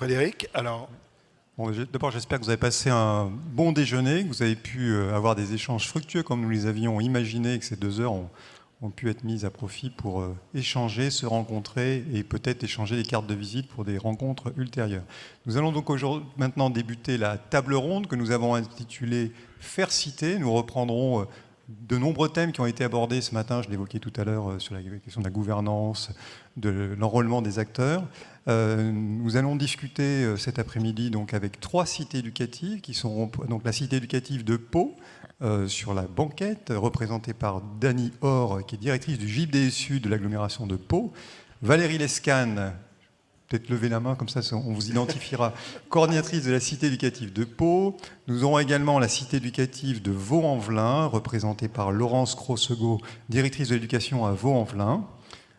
Frédéric, alors... Bon, d'abord, j'espère que vous avez passé un bon déjeuner, que vous avez pu avoir des échanges fructueux comme nous les avions imaginés, et que ces 2 heures ont pu être mises à profit pour échanger, se rencontrer et peut-être échanger des cartes de visite pour des rencontres ultérieures. Nous allons donc maintenant débuter la table ronde que nous avons intitulée « Faire citer ». Nous reprendrons de nombreux thèmes qui ont été abordés ce matin, je l'évoquais tout à l'heure sur la question de la gouvernance, de l'enrôlement des acteurs. Nous allons discuter cet après-midi donc avec 3 cités éducatives qui sont donc la cité éducative de Pau sur la banquette représentée par Dany Or qui est directrice du JDSU de l'agglomération de Pau, Valérie Lescane, peut-être lever la main comme ça on vous identifiera, coordinatrice de la cité éducative de Pau. Nous aurons également la cité éducative de Vaux-en-Velin représentée par Laurence Crossegot, directrice de l'éducation à Vaux-en-Velin.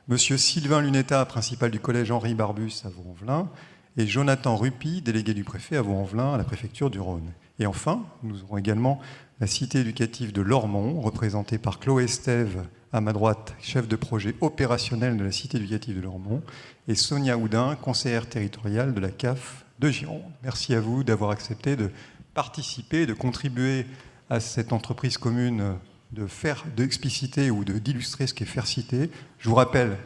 Monsieur Sylvain Lunetta, principal du collège Henri Barbus à Vaux-en-Velin, et Jonathan Rupi, délégué du préfet à Vaux-en-Velin, à la préfecture du Rhône. Et enfin, nous aurons également la cité éducative de Lormont, représentée par Chloé Stève, à ma droite, chef de projet opérationnel de la cité éducative de Lormont, et Sonia Houdin, conseillère territoriale de la CAF de Gironde. Merci à vous d'avoir accepté de participer, de contribuer à cette entreprise commune d'expliciter ou d'illustrer ce qu'est faire citer. Je vous rappelle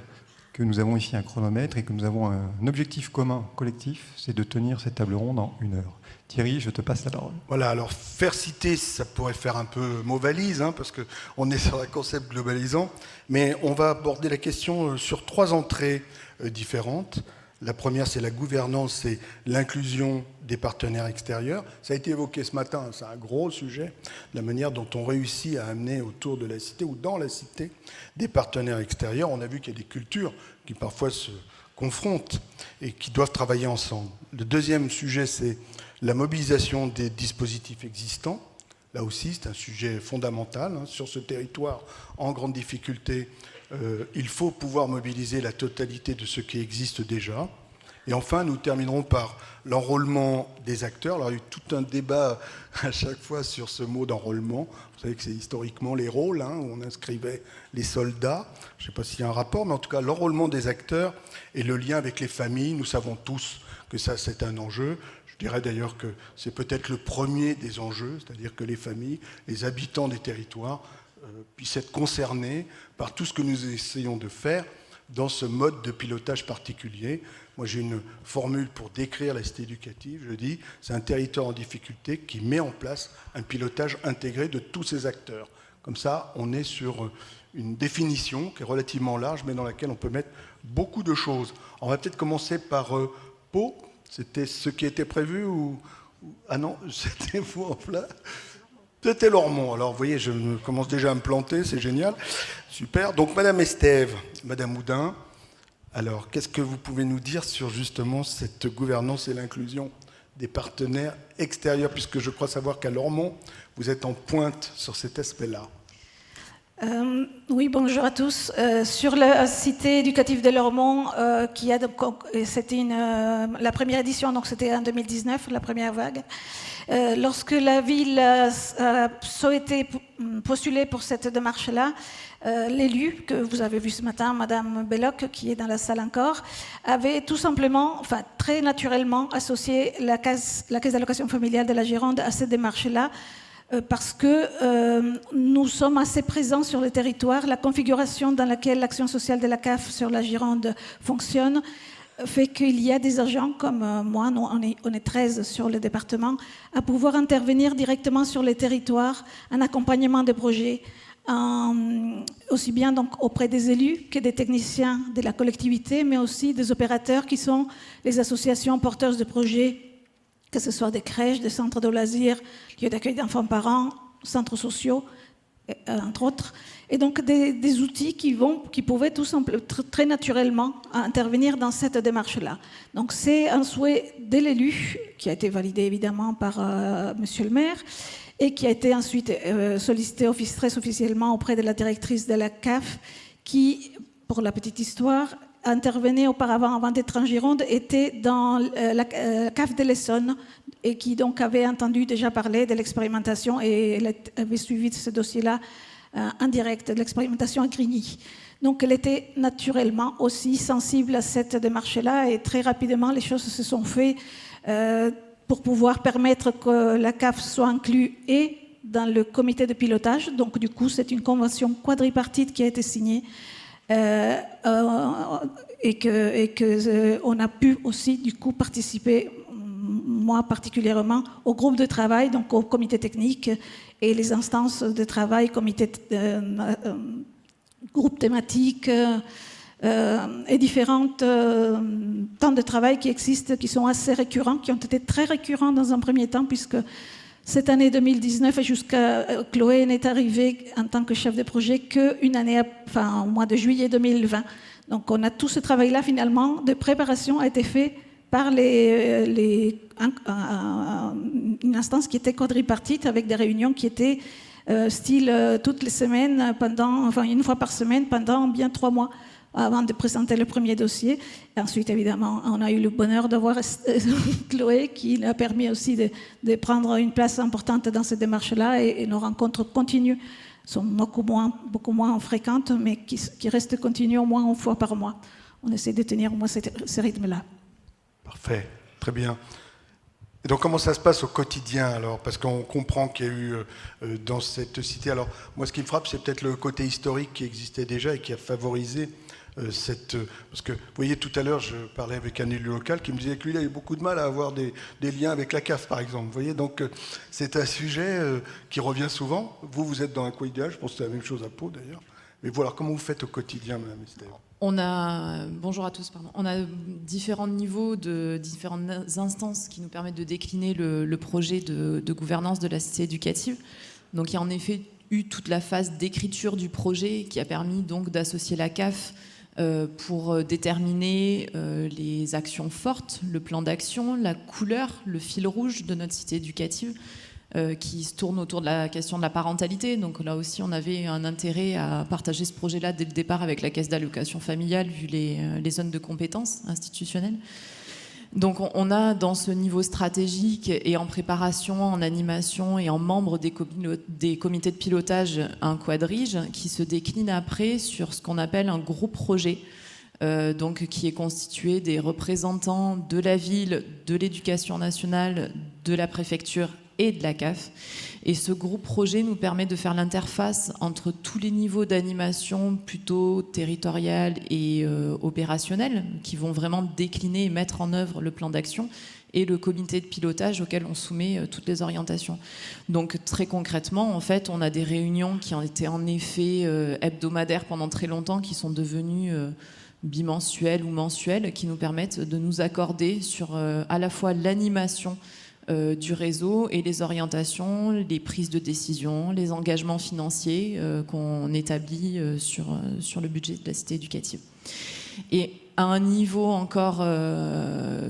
que nous avons ici un chronomètre et que nous avons un objectif commun, collectif, c'est de tenir cette table ronde en 1 heure. Thierry, je te passe la parole. Voilà, alors faire citer, ça pourrait faire un peu mot valise, parce qu'on est sur un concept globalisant, mais on va aborder la question sur 3 entrées différentes. La première, c'est la gouvernance, c'est l'inclusion des partenaires extérieurs. Ça a été évoqué ce matin, c'est un gros sujet, la manière dont on réussit à amener autour de la cité ou dans la cité des partenaires extérieurs. On a vu qu'il y a des cultures qui parfois se confrontent et qui doivent travailler ensemble. Le deuxième sujet, c'est la mobilisation des dispositifs existants. Là aussi, c'est un sujet fondamental. Sur ce territoire en grande difficulté, il faut pouvoir mobiliser la totalité de ce qui existe déjà. Et enfin, nous terminerons par l'enrôlement des acteurs. Alors, il y a eu tout un débat à chaque fois sur ce mot d'enrôlement. Vous savez que c'est historiquement les rôles, où on inscrivait les soldats. Je ne sais pas s'il y a un rapport, mais en tout cas, l'enrôlement des acteurs et le lien avec les familles, nous savons tous que ça, c'est un enjeu. Je dirais d'ailleurs que c'est peut-être le premier des enjeux, c'est-à-dire que les familles, les habitants des territoires puissent être concernés par tout ce que nous essayons de faire dans ce mode de pilotage particulier. Moi, j'ai une formule pour décrire la cité éducative. Je dis, c'est un territoire en difficulté qui met en place un pilotage intégré de tous ses acteurs. Comme ça, on est sur une définition qui est relativement large, mais dans laquelle on peut mettre beaucoup de choses. On va peut-être commencer par Pau. C'était ce qui était prévu ou... Ah non, c'était Vaux-en-Velin. C'était Lormont. Alors, vous voyez, je commence déjà à me planter, c'est génial. Super. Donc, Madame Estève, Madame Houdin, alors, qu'est-ce que vous pouvez nous dire sur justement cette gouvernance et l'inclusion des partenaires extérieurs, puisque je crois savoir qu'à Lormont, vous êtes en pointe sur cet aspect-là. Oui, bonjour à tous. Sur la cité éducative de Lormont, c'était la première édition, donc c'était en 2019, la première vague. Lorsque la ville a souhaité postuler pour cette démarche-là, l'élu que vous avez vu ce matin, Madame Belloc, qui est dans la salle encore, avait tout simplement, très naturellement associé la caisse d'allocation familiale de la Gironde à cette démarche-là, parce que nous sommes assez présents sur le territoire. La configuration dans laquelle l'action sociale de la CAF sur la Gironde fonctionne fait qu'il y a des agents comme moi, nous, on est 13 sur le département, à pouvoir intervenir directement sur les territoires, en accompagnement des projets, aussi bien donc auprès des élus que des techniciens de la collectivité, mais aussi des opérateurs qui sont les associations porteuses de projets, que ce soit des crèches, des centres de loisirs, lieux d'accueil d'enfants-parents, centres sociaux, entre autres. Et donc des outils qui pouvaient tout simplement, très naturellement, intervenir dans cette démarche-là. Donc c'est un souhait de l'élu, qui a été validé évidemment par monsieur le maire, et qui a été ensuite sollicité très officiellement auprès de la directrice de la CAF, qui, pour la petite histoire, intervenait auparavant, avant d'être en Gironde, était dans la CAF de l'Essonne, et qui donc avait entendu déjà parler de l'expérimentation, et elle avait suivi ce dossier-là en direct, de l'expérimentation à Grigny. Donc elle était naturellement aussi sensible à cette démarche-là et très rapidement les choses se sont faites pour pouvoir permettre que la CAF soit inclue et dans le comité de pilotage. Donc du coup c'est une convention quadripartite qui a été signée et que on a pu aussi du coup participer, moi particulièrement, au groupe de travail, donc au comité technique et les instances de travail, comité groupes thématiques et différentes temps de travail qui existent, qui sont assez récurrents, qui ont été très récurrents dans un premier temps, puisque cette année 2019 et jusqu'à Chloé n'est arrivée en tant que chef de projet qu'une année, enfin au mois de juillet 2020. Donc on a tout ce travail-là finalement de préparation a été fait par une instance qui était quadripartite avec des réunions qui étaient style toutes les semaines, une fois par semaine pendant bien 3 mois avant de présenter le premier dossier. Et ensuite, évidemment, on a eu le bonheur d'avoir Chloé qui a permis aussi de prendre une place importante dans cette démarche-là et nos rencontres continues sont beaucoup moins fréquentes, mais qui restent continues au moins une fois par mois. On essaie de tenir au moins ce rythme-là. Parfait, très bien. Et donc comment ça se passe au quotidien alors? Parce qu'on comprend qu'il y a eu dans cette cité, alors moi ce qui me frappe c'est peut-être le côté historique qui existait déjà et qui a favorisé parce que vous voyez tout à l'heure je parlais avec un élu local qui me disait que lui il a eu beaucoup de mal à avoir des liens avec la CAF par exemple. Vous voyez, donc c'est un sujet qui revient souvent. Vous êtes dans un coin idéal, je pense que c'est la même chose à Pau d'ailleurs. Mais voilà, comment vous faites au quotidien, Madame Esther? Bonjour à tous, pardon. On a différents niveaux de différentes instances qui nous permettent de décliner le projet de gouvernance de la cité éducative. Donc il y a en effet eu toute la phase d'écriture du projet qui a permis donc d'associer la CAF pour déterminer les actions fortes, le plan d'action, la couleur, le fil rouge de notre cité éducative. Qui se tourne autour de la question de la parentalité. Donc là aussi, on avait un intérêt à partager ce projet-là dès le départ avec la caisse d'allocation familiale, vu les zones de compétences institutionnelles. Donc on a dans ce niveau stratégique et en préparation, en animation et en membre des comités de pilotage, un quadrige qui se décline après sur ce qu'on appelle un gros projet, donc qui est constitué des représentants de la ville, de l'éducation nationale, de la préfecture et de la CAF. Et ce groupe projet nous permet de faire l'interface entre tous les niveaux d'animation plutôt territorial et opérationnel, qui vont vraiment décliner et mettre en œuvre le plan d'action, et le comité de pilotage auquel on soumet toutes les orientations. Donc très concrètement, en fait, on a des réunions qui ont été en effet hebdomadaires pendant très longtemps, qui sont devenues bimensuelles ou mensuelles, qui nous permettent de nous accorder sur à la fois l'animation du réseau et les orientations, les prises de décision, les engagements financiers qu'on établit sur le budget de la cité éducative. Et à un niveau encore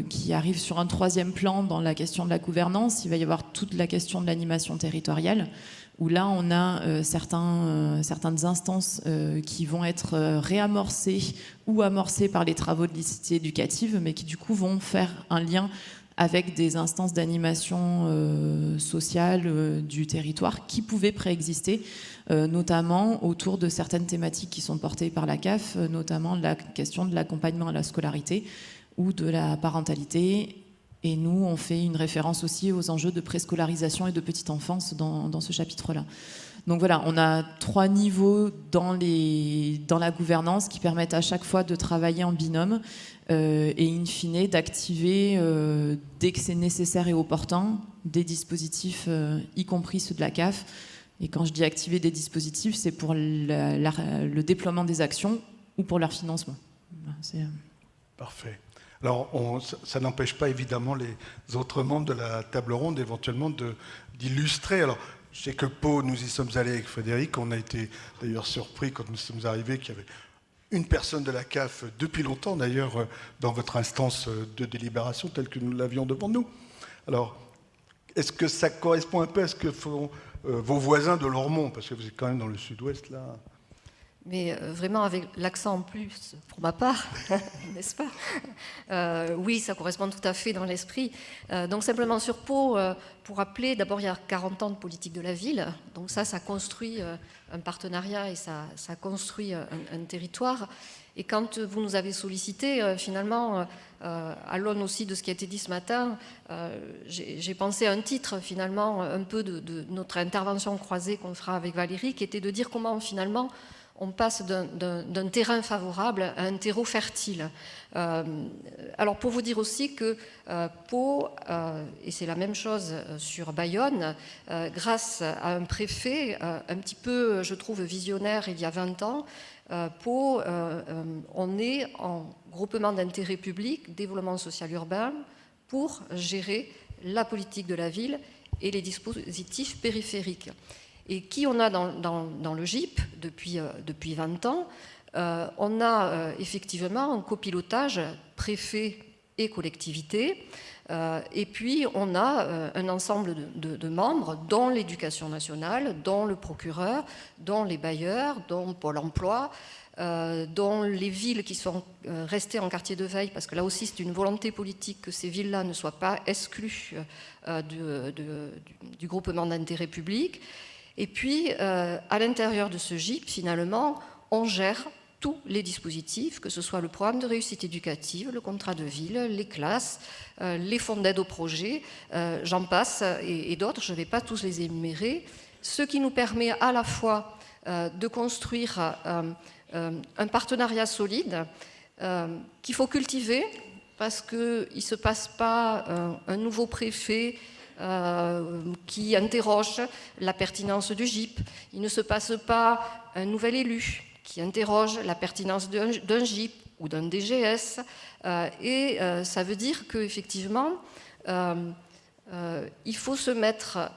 qui arrive sur un 3e plan dans la question de la gouvernance, il va y avoir toute la question de l'animation territoriale, où là on a certaines instances qui vont être réamorcées ou amorcées par les travaux de la cité éducative, mais qui du coup vont faire un lien avec des instances d'animation sociale du territoire qui pouvaient préexister, notamment autour de certaines thématiques qui sont portées par la CAF, notamment la question de l'accompagnement à la scolarité ou de la parentalité. Et nous, on fait une référence aussi aux enjeux de préscolarisation et de petite enfance dans ce chapitre-là. Donc voilà, on a 3 niveaux dans la gouvernance qui permettent à chaque fois de travailler en binôme et in fine d'activer, dès que c'est nécessaire et opportun, des dispositifs, y compris ceux de la CAF. Et quand je dis activer des dispositifs, c'est pour le déploiement des actions ou pour leur financement. Parfait. Alors, ça n'empêche pas évidemment les autres membres de la table ronde éventuellement d'illustrer. Alors, je sais que Pau, nous y sommes allés avec Frédéric. On a été d'ailleurs surpris quand nous sommes arrivés qu'il y avait une personne de la CAF depuis longtemps, d'ailleurs, dans votre instance de délibération telle que nous l'avions devant nous. Alors, est-ce que ça correspond un peu à ce que font vos voisins de Lormont? Parce que vous êtes quand même dans le sud-ouest, là. mais vraiment avec l'accent en plus pour ma part, n'est-ce pas? Oui, ça correspond tout à fait dans l'esprit. Donc simplement sur Pau, pour rappeler, d'abord il y a 40 ans de politique de la ville, donc ça construit un partenariat et ça construit un territoire. Et quand vous nous avez sollicité, finalement, à l'aune aussi de ce qui a été dit ce matin, j'ai pensé à un titre, finalement, un peu de notre intervention croisée qu'on fera avec Valérie, qui était de dire comment, finalement, on passe d'un terrain favorable à un terreau fertile. Alors, pour vous dire aussi que Pau, et c'est la même chose sur Bayonne, grâce à un préfet un petit peu, je trouve, visionnaire il y a 20 ans, Pau, on est en groupement d'intérêt public, développement social urbain, pour gérer la politique de la ville et les dispositifs périphériques. Et qui on a dans le GIP depuis 20 ans, on a effectivement un copilotage préfet et collectivité, et puis on a un ensemble de membres, dont l'éducation nationale, dont le procureur, dont les bailleurs, dont Pôle emploi, dont les villes qui sont restées en quartier de veille, parce que là aussi c'est une volonté politique que ces villes-là ne soient pas exclues du groupement d'intérêt public. Et puis, à l'intérieur de ce GIP, finalement, on gère tous les dispositifs, que ce soit le programme de réussite éducative, le contrat de ville, les classes, les fonds d'aide au projet, j'en passe, et d'autres, je ne vais pas tous les énumérer, ce qui nous permet à la fois de construire un partenariat solide qu'il faut cultiver, parce qu'il ne se passe pas un nouveau préfet qui interroge la pertinence du GIP. Il ne se passe pas un nouvel élu qui interroge la pertinence d'un GIP ou d'un DGS. Et ça veut dire qu'effectivement, il faut se mettre,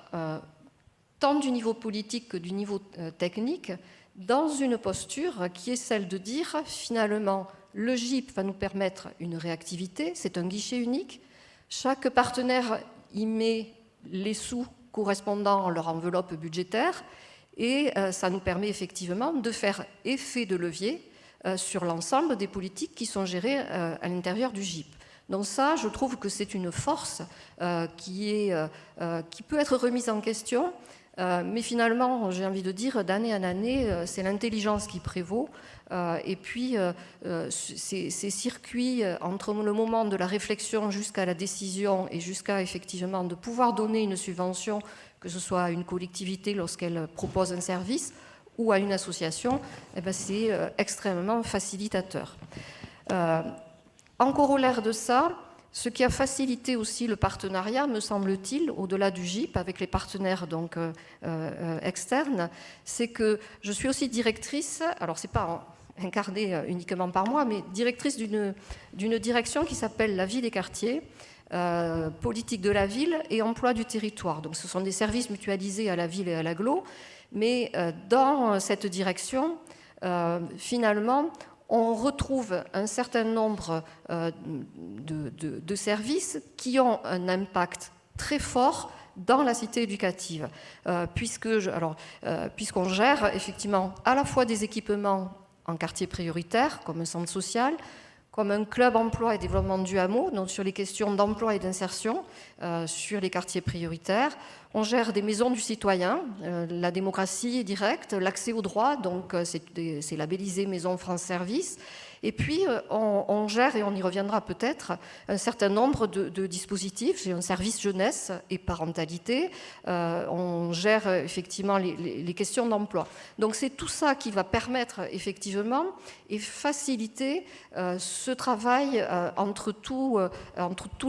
tant du niveau politique que du niveau technique, dans une posture qui est celle de dire, finalement, le GIP va nous permettre une réactivité, c'est un guichet unique. Chaque partenaire y met les sous correspondant à leur enveloppe budgétaire et ça nous permet effectivement de faire effet de levier sur l'ensemble des politiques qui sont gérées à l'intérieur du GIP. Donc ça, je trouve que c'est une force qui peut être remise en question, mais finalement, j'ai envie de dire, d'année en année, c'est l'intelligence qui prévaut. Et puis, ces circuits entre le moment de la réflexion jusqu'à la décision et jusqu'à effectivement de pouvoir donner une subvention, que ce soit à une collectivité lorsqu'elle propose un service ou à une association, eh ben, c'est extrêmement facilitateur. En corollaire de ça, ce qui a facilité aussi le partenariat, me semble-t-il, au-delà du GIP, avec les partenaires donc, externes, c'est que je suis aussi directrice, alors c'est pas incarnée uniquement par moi, mais directrice d'une direction qui s'appelle la vie des quartiers, politique de la ville et emploi du territoire. Donc ce sont des services mutualisés à la ville et à l'agglo, mais dans cette direction, finalement, on retrouve un certain nombre de services qui ont un impact très fort dans la cité éducative, puisqu'on gère effectivement à la fois des équipements en quartier prioritaire, comme un centre social, comme un club emploi et développement du hameau, donc sur les questions d'emploi et d'insertion, sur les quartiers prioritaires. On gère des maisons du citoyen, la démocratie directe, l'accès aux droits, donc c'est labellisé Maison France Service. Et puis, on gère, et on y reviendra peut-être, un certain nombre de dispositifs. J'ai un service jeunesse et parentalité. On gère effectivement les questions d'emploi. Donc, c'est tout ça qui va permettre effectivement et faciliter ce travail entre tous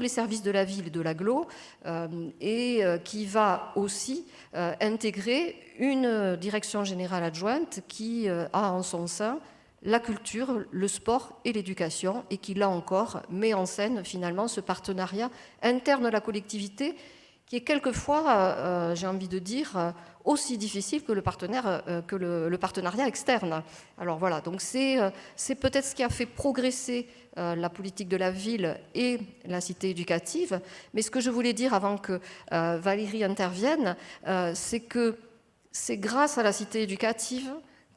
les services de la ville et de l'agglo et qui va aussi intégrer une direction générale adjointe qui a en son sein la culture, le sport et l'éducation, et qui, là encore, met en scène finalement ce partenariat interne à la collectivité, qui est quelquefois, j'ai envie de dire, aussi difficile que le partenariat externe. Alors voilà, donc c'est peut-être ce qui a fait progresser la politique de la ville et la cité éducative, mais ce que je voulais dire avant que Valérie intervienne, c'est que c'est grâce à la cité éducative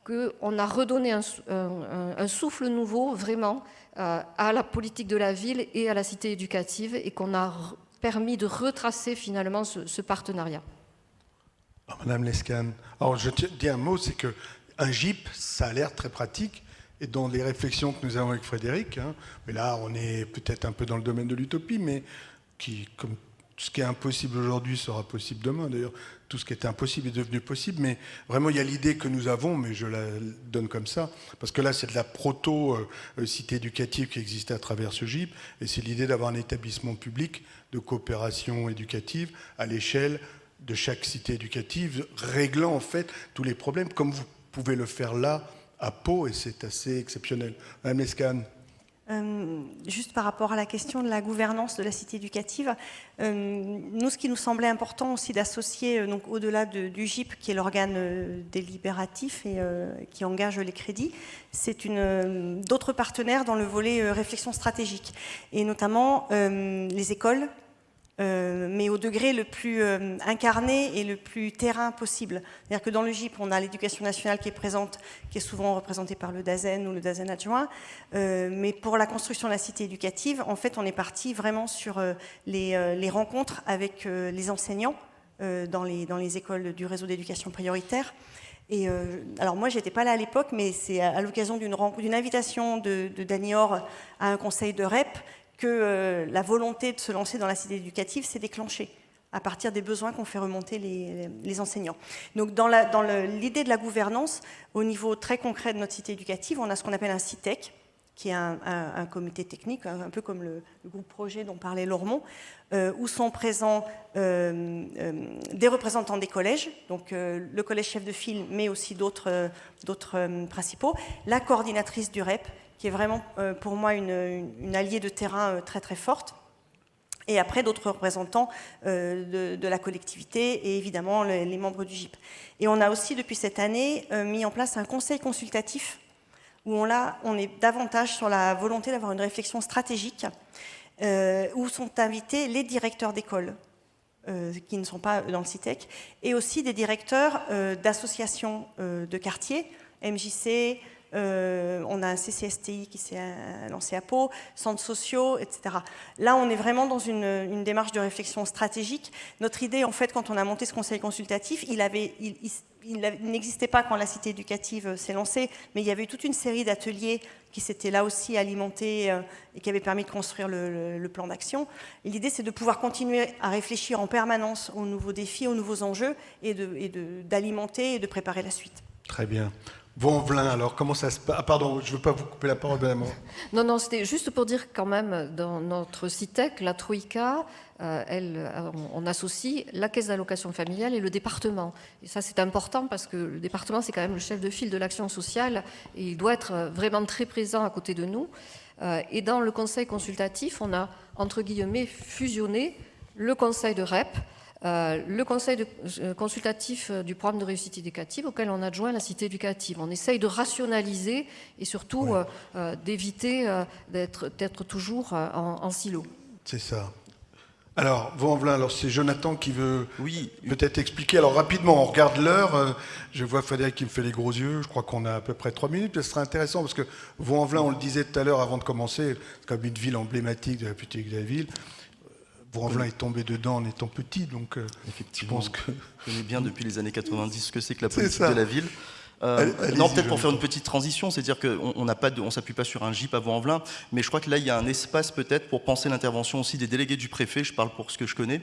qu'on a redonné un souffle nouveau, vraiment, à la politique de la ville et à la cité éducative, et qu'on a permis de retracer finalement ce partenariat. Madame Lescane, alors je dis un mot, c'est qu'un GIP, ça a l'air très pratique, et dans les réflexions que nous avons avec Frédéric, mais là on est peut-être un peu dans le domaine de l'utopie, mais comme tout ce qui est impossible aujourd'hui sera possible demain. D'ailleurs, tout ce qui était impossible est devenu possible. Mais vraiment, il y a l'idée que nous avons, mais je la donne comme ça, parce que là, c'est de la proto-cité éducative qui existait à travers ce GIP, et c'est l'idée d'avoir un établissement public de coopération éducative à l'échelle de chaque cité éducative, réglant en fait tous les problèmes, comme vous pouvez le faire là, à Pau, et c'est assez exceptionnel. Madame Lescane. Juste par rapport à la question de la gouvernance de la cité éducative, nous, ce qui nous semblait important aussi d'associer, donc au-delà du GIP, qui est l'organe délibératif et qui engage les crédits, c'est d'autres partenaires dans le volet réflexion stratégique, et notamment les écoles, mais au degré le plus incarné et le plus terrain possible. C'est-à-dire que dans le GIP, on a l'éducation nationale qui est présente, qui est souvent représentée par le DAZEN ou le DAZEN adjoint, mais pour la construction de la cité éducative, en fait, on est parti vraiment sur les rencontres avec les enseignants dans les écoles du réseau d'éducation prioritaire. Et alors moi, j'étais pas là à l'époque, mais c'est à l'occasion d'une invitation de Dany Hoare à un conseil de REP que la volonté de se lancer dans la cité éducative s'est déclenchée à partir des besoins qu'ont fait remonter les enseignants. Donc dans l'idée de la gouvernance, au niveau très concret de notre cité éducative, on a ce qu'on appelle un CITEC, qui est un comité technique, un peu comme le groupe projet dont parlait Lauremont, où sont présents des représentants des collèges, donc le collège chef de file, mais aussi d'autres principaux, la coordinatrice du REP, qui est vraiment pour moi une alliée de terrain très très forte, et après d'autres représentants de la collectivité et évidemment les membres du GIP. Et on a aussi depuis cette année mis en place un conseil consultatif où on est davantage sur la volonté d'avoir une réflexion stratégique, où sont invités les directeurs d'école qui ne sont pas dans le CITEC, et aussi des directeurs d'associations de quartier, MJC, on a un CCSTI qui s'est lancé à Pau, centres sociaux, etc. Là, on est vraiment dans une démarche de réflexion stratégique. Notre idée, en fait, quand on a monté ce conseil consultatif, il n'existait pas quand la cité éducative s'est lancée, mais il y avait eu toute une série d'ateliers qui s'étaient là aussi alimentés et qui avaient permis de construire le plan d'action. Et l'idée, c'est de pouvoir continuer à réfléchir en permanence aux nouveaux défis, aux nouveaux enjeux, et d'alimenter et de préparer la suite. Très bien. Vaux-en-Velin, alors comment ça se passe? Ah pardon, je ne veux pas vous couper la parole, madame. Non, c'était juste pour dire quand même, dans notre CITEC, la Troïka, on associe la caisse d'allocation familiale et le département. Et ça, c'est important parce que le département, c'est quand même le chef de file de l'action sociale et il doit être vraiment très présent à côté de nous. Et dans le conseil consultatif, on a, entre guillemets, fusionné le conseil de REP, le conseil consultatif du programme de réussite éducative auquel on adjoint la cité éducative. On essaye de rationaliser et surtout d'éviter d'être toujours en silo. C'est ça. Alors, Vaux-en-Velin, alors c'est Jonathan qui veut peut-être expliquer. Alors rapidement, on regarde l'heure. Je vois Frédéric qui me fait les gros yeux. Je crois qu'on a à peu près 3 minutes. Ce serait intéressant parce que Vaux-en-Velin, on le disait tout à l'heure avant de commencer, c'est comme une ville emblématique de la politique de la ville. Vaux-en-Velin est tombé dedans en étant petit, donc je pense que... Je connais bien depuis les années 90 ce que c'est que la politique de la ville. Non, peut-être pour faire une petite transition, c'est-à-dire qu'on ne s'appuie pas sur un GIP à Vaux-en-Velin, mais je crois que là, il y a un espace peut-être pour penser l'intervention aussi des délégués du préfet, je parle pour ce que je connais.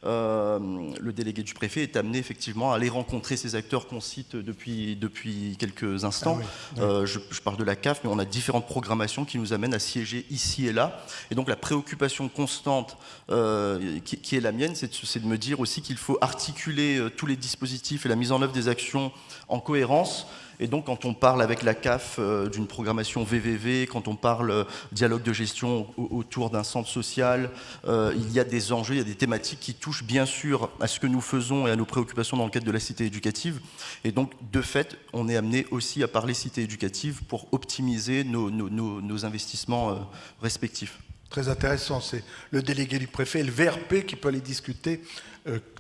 Le délégué du préfet est amené effectivement à aller rencontrer ces acteurs qu'on cite depuis quelques instants. Je parle de la CAF, mais on a différentes programmations qui nous amènent à siéger ici et là. Et donc la préoccupation constante qui est la mienne, c'est de me dire aussi qu'il faut articuler tous les dispositifs et la mise en œuvre des actions en cohérence. Et donc, quand on parle avec la CAF d'une programmation VVV, quand on parle dialogue de gestion autour d'un centre social, il y a des enjeux, il y a des thématiques qui touchent bien sûr à ce que nous faisons et à nos préoccupations dans le cadre de la cité éducative. Et donc, de fait, on est amené aussi à parler cité éducative pour optimiser nos investissements respectifs. Très intéressant, c'est le délégué du préfet et le VRP qui peut aller discuter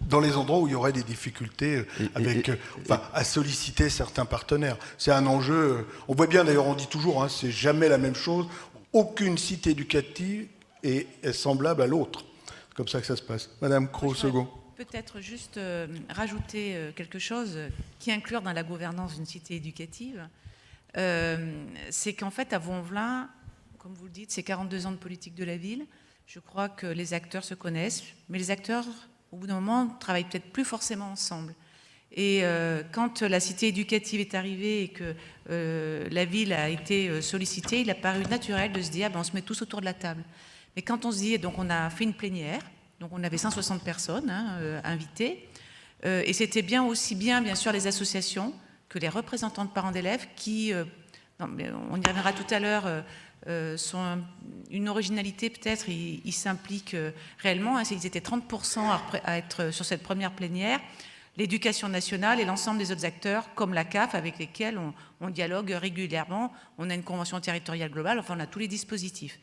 dans les endroits où il y aurait des difficultés à solliciter certains partenaires. C'est un enjeu, on voit bien d'ailleurs, on dit toujours, hein, c'est jamais la même chose, aucune cité éducative est semblable à l'autre. C'est comme ça que ça se passe. Madame Cros-Second. Peut-être juste rajouter quelque chose qui inclure dans la gouvernance d'une cité éducative, c'est qu'en fait à Vaux-en-Velin, comme vous le dites, c'est 42 ans de politique de la ville. Je crois que les acteurs se connaissent, mais les acteurs, au bout d'un moment, travaillent peut-être plus forcément ensemble. Et quand la cité éducative est arrivée et que la ville a été sollicitée, il a paru naturel de se dire, on se met tous autour de la table. Mais quand on se dit, donc on a fait une plénière, donc on avait 160 personnes invitées, et c'était bien aussi bien sûr les associations que les représentants de parents d'élèves qui, on y reviendra tout à l'heure, sont une originalité peut-être, ils s'impliquent réellement, ils étaient 30% à être sur cette première plénière, l'éducation nationale et l'ensemble des autres acteurs comme la CAF avec lesquels on dialogue régulièrement, on a une convention territoriale globale, enfin on a tous les dispositifs.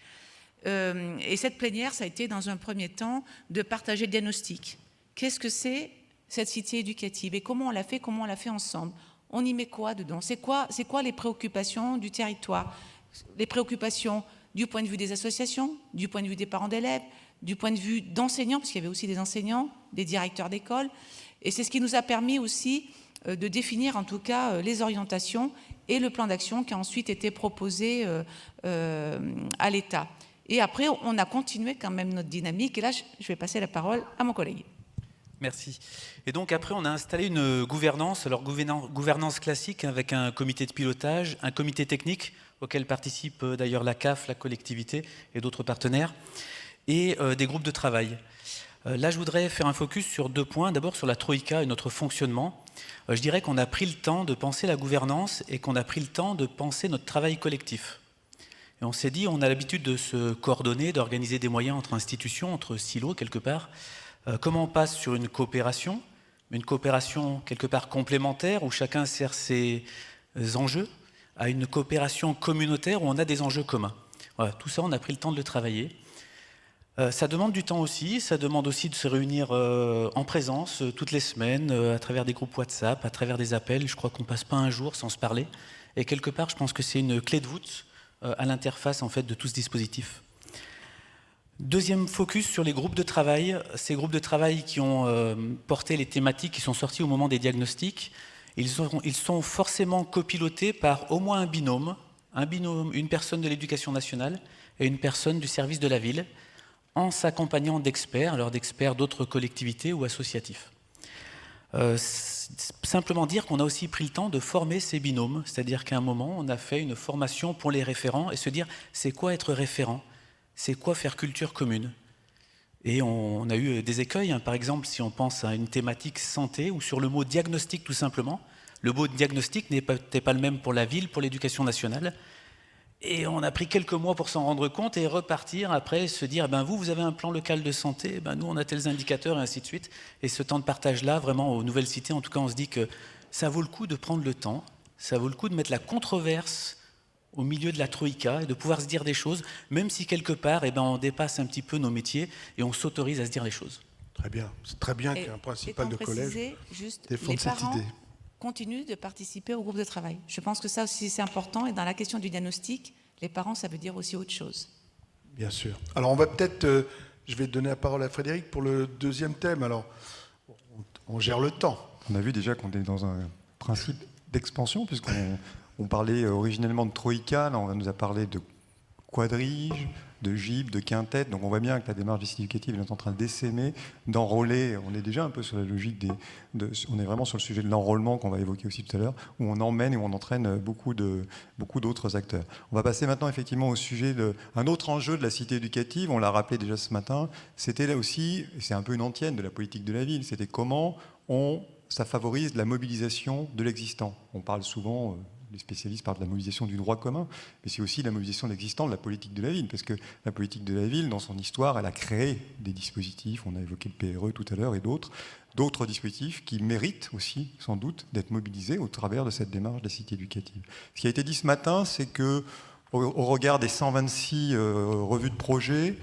Et cette plénière, ça a été dans un premier temps de partager le diagnostic. Qu'est-ce que c'est cette cité éducative et comment on l'a fait ensemble? On y met quoi dedans? C'est quoi les préoccupations du territoire? Les préoccupations du point de vue des associations, du point de vue des parents d'élèves, du point de vue d'enseignants, parce qu'il y avait aussi des enseignants, des directeurs d'école. Et c'est ce qui nous a permis aussi de définir en tout cas les orientations et le plan d'action qui a ensuite été proposé à l'État. Et après, on a continué quand même notre dynamique. Et là, je vais passer la parole à mon collègue. Merci. Et donc après, on a installé une gouvernance, alors gouvernance classique avec un comité de pilotage, un comité technique auquel participent d'ailleurs la CAF, la collectivité et d'autres partenaires, et des groupes de travail. Là, je voudrais faire un focus sur 2 points. D'abord sur la Troïka et notre fonctionnement. Je dirais qu'on a pris le temps de penser la gouvernance et qu'on a pris le temps de penser notre travail collectif. Et on s'est dit, on a l'habitude de se coordonner, d'organiser des moyens entre institutions, entre silos quelque part. Comment on passe sur une coopération quelque part complémentaire où chacun sert ses enjeux, à une coopération communautaire où on a des enjeux communs. Voilà, tout ça, on a pris le temps de le travailler. Ça demande du temps aussi, ça demande aussi de se réunir en présence toutes les semaines, à travers des groupes WhatsApp, à travers des appels. Je crois qu'on ne passe pas un jour sans se parler. Et quelque part, je pense que c'est une clé de voûte à l'interface en fait, de tout ce dispositif. Deuxième focus sur les groupes de travail. Ces groupes de travail qui ont porté les thématiques qui sont sorties au moment des diagnostics, ils sont forcément copilotés par au moins un binôme, une personne de l'éducation nationale et une personne du service de la ville, en s'accompagnant d'experts, alors d'experts d'autres collectivités ou associatifs. Simplement dire qu'on a aussi pris le temps de former ces binômes, c'est-à-dire qu'à un moment, on a fait une formation pour les référents et se dire c'est quoi être référent, c'est quoi faire culture commune. Et on a eu des écueils, hein. Par exemple, si on pense à une thématique santé ou sur le mot diagnostic tout simplement, le mot diagnostic n'était pas le même pour la ville, pour l'éducation nationale. Et on a pris quelques mois pour s'en rendre compte et repartir après, se dire, vous avez un plan local de santé, nous on a tels indicateurs et ainsi de suite. Et ce temps de partage-là, vraiment aux nouvelles cités, en tout cas on se dit que ça vaut le coup de prendre le temps, ça vaut le coup de mettre la controverse au milieu de la troïka et de pouvoir se dire des choses, même si quelque part on dépasse un petit peu nos métiers et on s'autorise à se dire les choses. Très bien, c'est très bien qu'un principal de collège défende cette idée. Continuent de participer au groupe de travail. Je pense que ça aussi c'est important et dans la question du diagnostic, les parents ça veut dire aussi autre chose. Bien sûr. Alors on va peut-être, je vais donner la parole à Frédéric pour le deuxième thème. Alors on gère le temps. On a vu déjà qu'on est dans un principe d'expansion puisqu'on parlait originellement de Troïka, là on nous a parlé de quadrige, de GIP, de quintette. Donc on voit bien que la démarche des cités éducatives est en train d'essaimer, d'enrôler. On est déjà un peu sur la logique on est vraiment sur le sujet de l'enrôlement qu'on va évoquer aussi tout à l'heure, où on emmène et où on entraîne beaucoup d'autres acteurs. On va passer maintenant effectivement au sujet d'un autre enjeu de la cité éducative. On l'a rappelé déjà ce matin. C'était là aussi, et c'est un peu une antienne de la politique de la ville, c'était comment ça favorise la mobilisation de l'existant. On parle souvent... Les spécialistes parlent de la mobilisation du droit commun, mais c'est aussi la mobilisation de l'existant de la politique de la ville, parce que la politique de la ville, dans son histoire, elle a créé des dispositifs, on a évoqué le PRE tout à l'heure, et d'autres dispositifs qui méritent aussi, sans doute, d'être mobilisés au travers de cette démarche de la cité éducative. Ce qui a été dit ce matin, c'est que au regard des 126 revues de projet,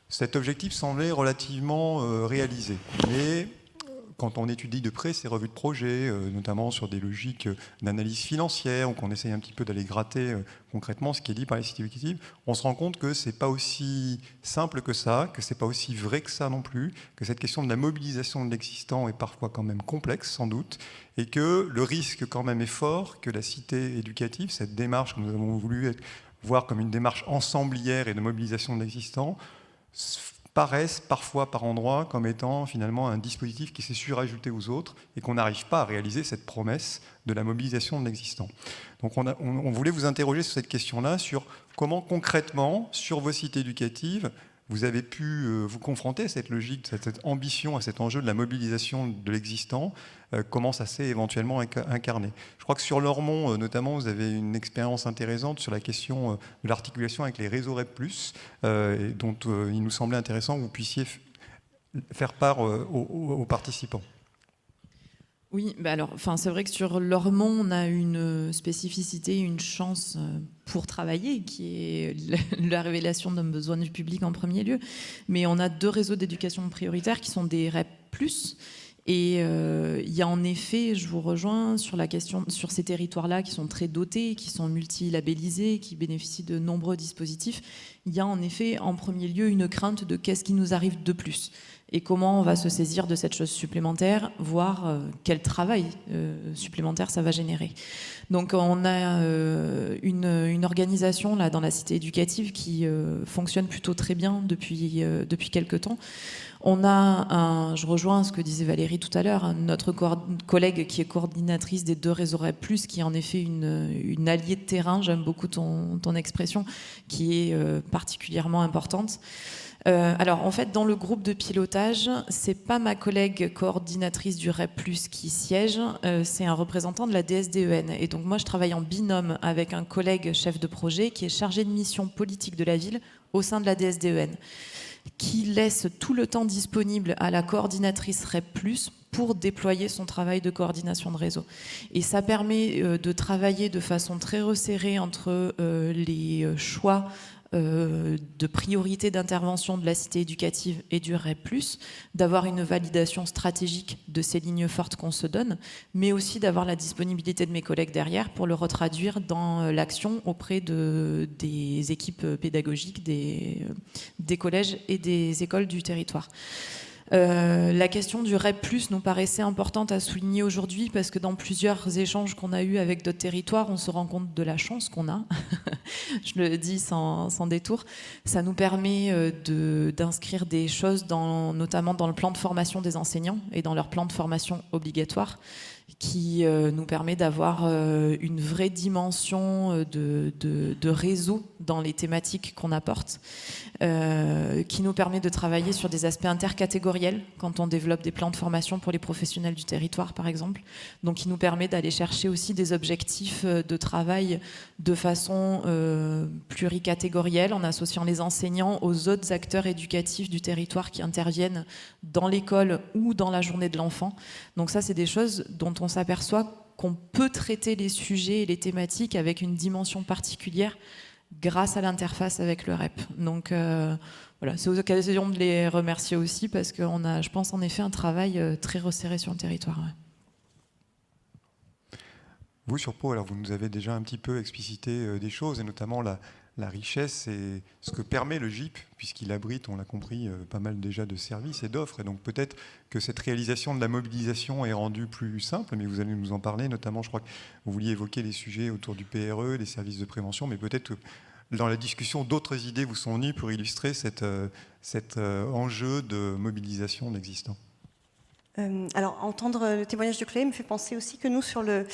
cet objectif semblait relativement réalisé. Mais quand on étudie de près ces revues de projet, notamment sur des logiques d'analyse financière, ou qu'on essaye un petit peu d'aller gratter concrètement ce qui est dit par les cités éducatives, on se rend compte que c'est pas aussi simple que ça, que c'est pas aussi vrai que ça non plus, que cette question de la mobilisation de l'existant est parfois quand même complexe, sans doute, et que le risque quand même est fort que la cité éducative, cette démarche que nous avons voulu voir comme une démarche ensemblière et de mobilisation de l'existant, paraissent parfois par endroits comme étant finalement un dispositif qui s'est surajouté aux autres et qu'on n'arrive pas à réaliser cette promesse de la mobilisation de l'existant. Donc on voulait vous interroger sur cette question-là, sur comment concrètement, sur vos cités éducatives, vous avez pu vous confronter à cette logique, à cette ambition, à cet enjeu de la mobilisation de l'existant, comment ça s'est éventuellement incarné. Je crois que sur Lormont, notamment, vous avez une expérience intéressante sur la question de l'articulation avec les réseaux REP+, dont il nous semblait intéressant que vous puissiez faire part aux participants. Oui, bah alors, c'est vrai que sur Lormont, on a une spécificité, une chance pour travailler, qui est la révélation d'un besoin du public en premier lieu. Mais on a 2 réseaux d'éducation prioritaire qui sont des REP+. Et il y a en effet, je vous rejoins sur la question, sur ces territoires-là qui sont très dotés, qui sont multilabellisés, qui bénéficient de nombreux dispositifs, il y a en effet en premier lieu une crainte de qu'est-ce qui nous arrive de plus et comment on va se saisir de cette chose supplémentaire, voire quel travail supplémentaire ça va générer. Donc on a une organisation là dans la cité éducative qui fonctionne plutôt très bien depuis quelques temps. On a je rejoins ce que disait Valérie tout à l'heure, notre collègue qui est coordinatrice des 2 réseaux REP+, qui est en effet une alliée de terrain, j'aime beaucoup ton expression, qui est particulièrement importante. Alors en fait dans le groupe de pilotage, c'est pas ma collègue coordinatrice du REP+ qui siège, c'est un représentant de la DSDEN. Et donc moi je travaille en binôme avec un collègue chef de projet qui est chargé de mission politique de la ville au sein de la DSDEN, qui laisse tout le temps disponible à la coordinatrice REP+, pour déployer son travail de coordination de réseau. Et ça permet de travailler de façon très resserrée entre les choix de priorité d'intervention de la cité éducative et du REP+, d'avoir une validation stratégique de ces lignes fortes qu'on se donne, mais aussi d'avoir la disponibilité de mes collègues derrière pour le retraduire dans l'action auprès des équipes pédagogiques, des collèges et des écoles du territoire. La question du REP+, nous paraissait importante à souligner aujourd'hui parce que dans plusieurs échanges qu'on a eus avec d'autres territoires, on se rend compte de la chance qu'on a. Je le dis sans détour. Ça nous permet d'inscrire des choses, notamment dans le plan de formation des enseignants et dans leur plan de formation obligatoire, qui nous permet d'avoir une vraie dimension de réseau dans les thématiques qu'on apporte, qui nous permet de travailler sur des aspects intercatégoriels quand on développe des plans de formation pour les professionnels du territoire, par exemple. Donc, qui nous permet d'aller chercher aussi des objectifs de travail de façon pluricatégorielle, en associant les enseignants aux autres acteurs éducatifs du territoire qui interviennent dans l'école ou dans la journée de l'enfant. Donc ça, c'est des choses dont on s'aperçoit qu'on peut traiter les sujets et les thématiques avec une dimension particulière grâce à l'interface avec le REP. Donc voilà, c'est aux occasions de les remercier aussi parce qu'on a, je pense, en effet un travail très resserré sur le territoire. Ouais. Vous, sur Pau, alors vous nous avez déjà un petit peu explicité des choses, et notamment la richesse et ce que permet le GIP, puisqu'il abrite, on l'a compris, pas mal déjà de services et d'offres. Et donc peut-être que cette réalisation de la mobilisation est rendue plus simple, mais vous allez nous en parler, notamment, je crois que vous vouliez évoquer les sujets autour du PRE, des services de prévention, mais peut-être que dans la discussion, d'autres idées vous sont venues pour illustrer cet enjeu de mobilisation de l'existant. Alors, entendre le témoignage de Chloé me fait penser aussi que nous, sur le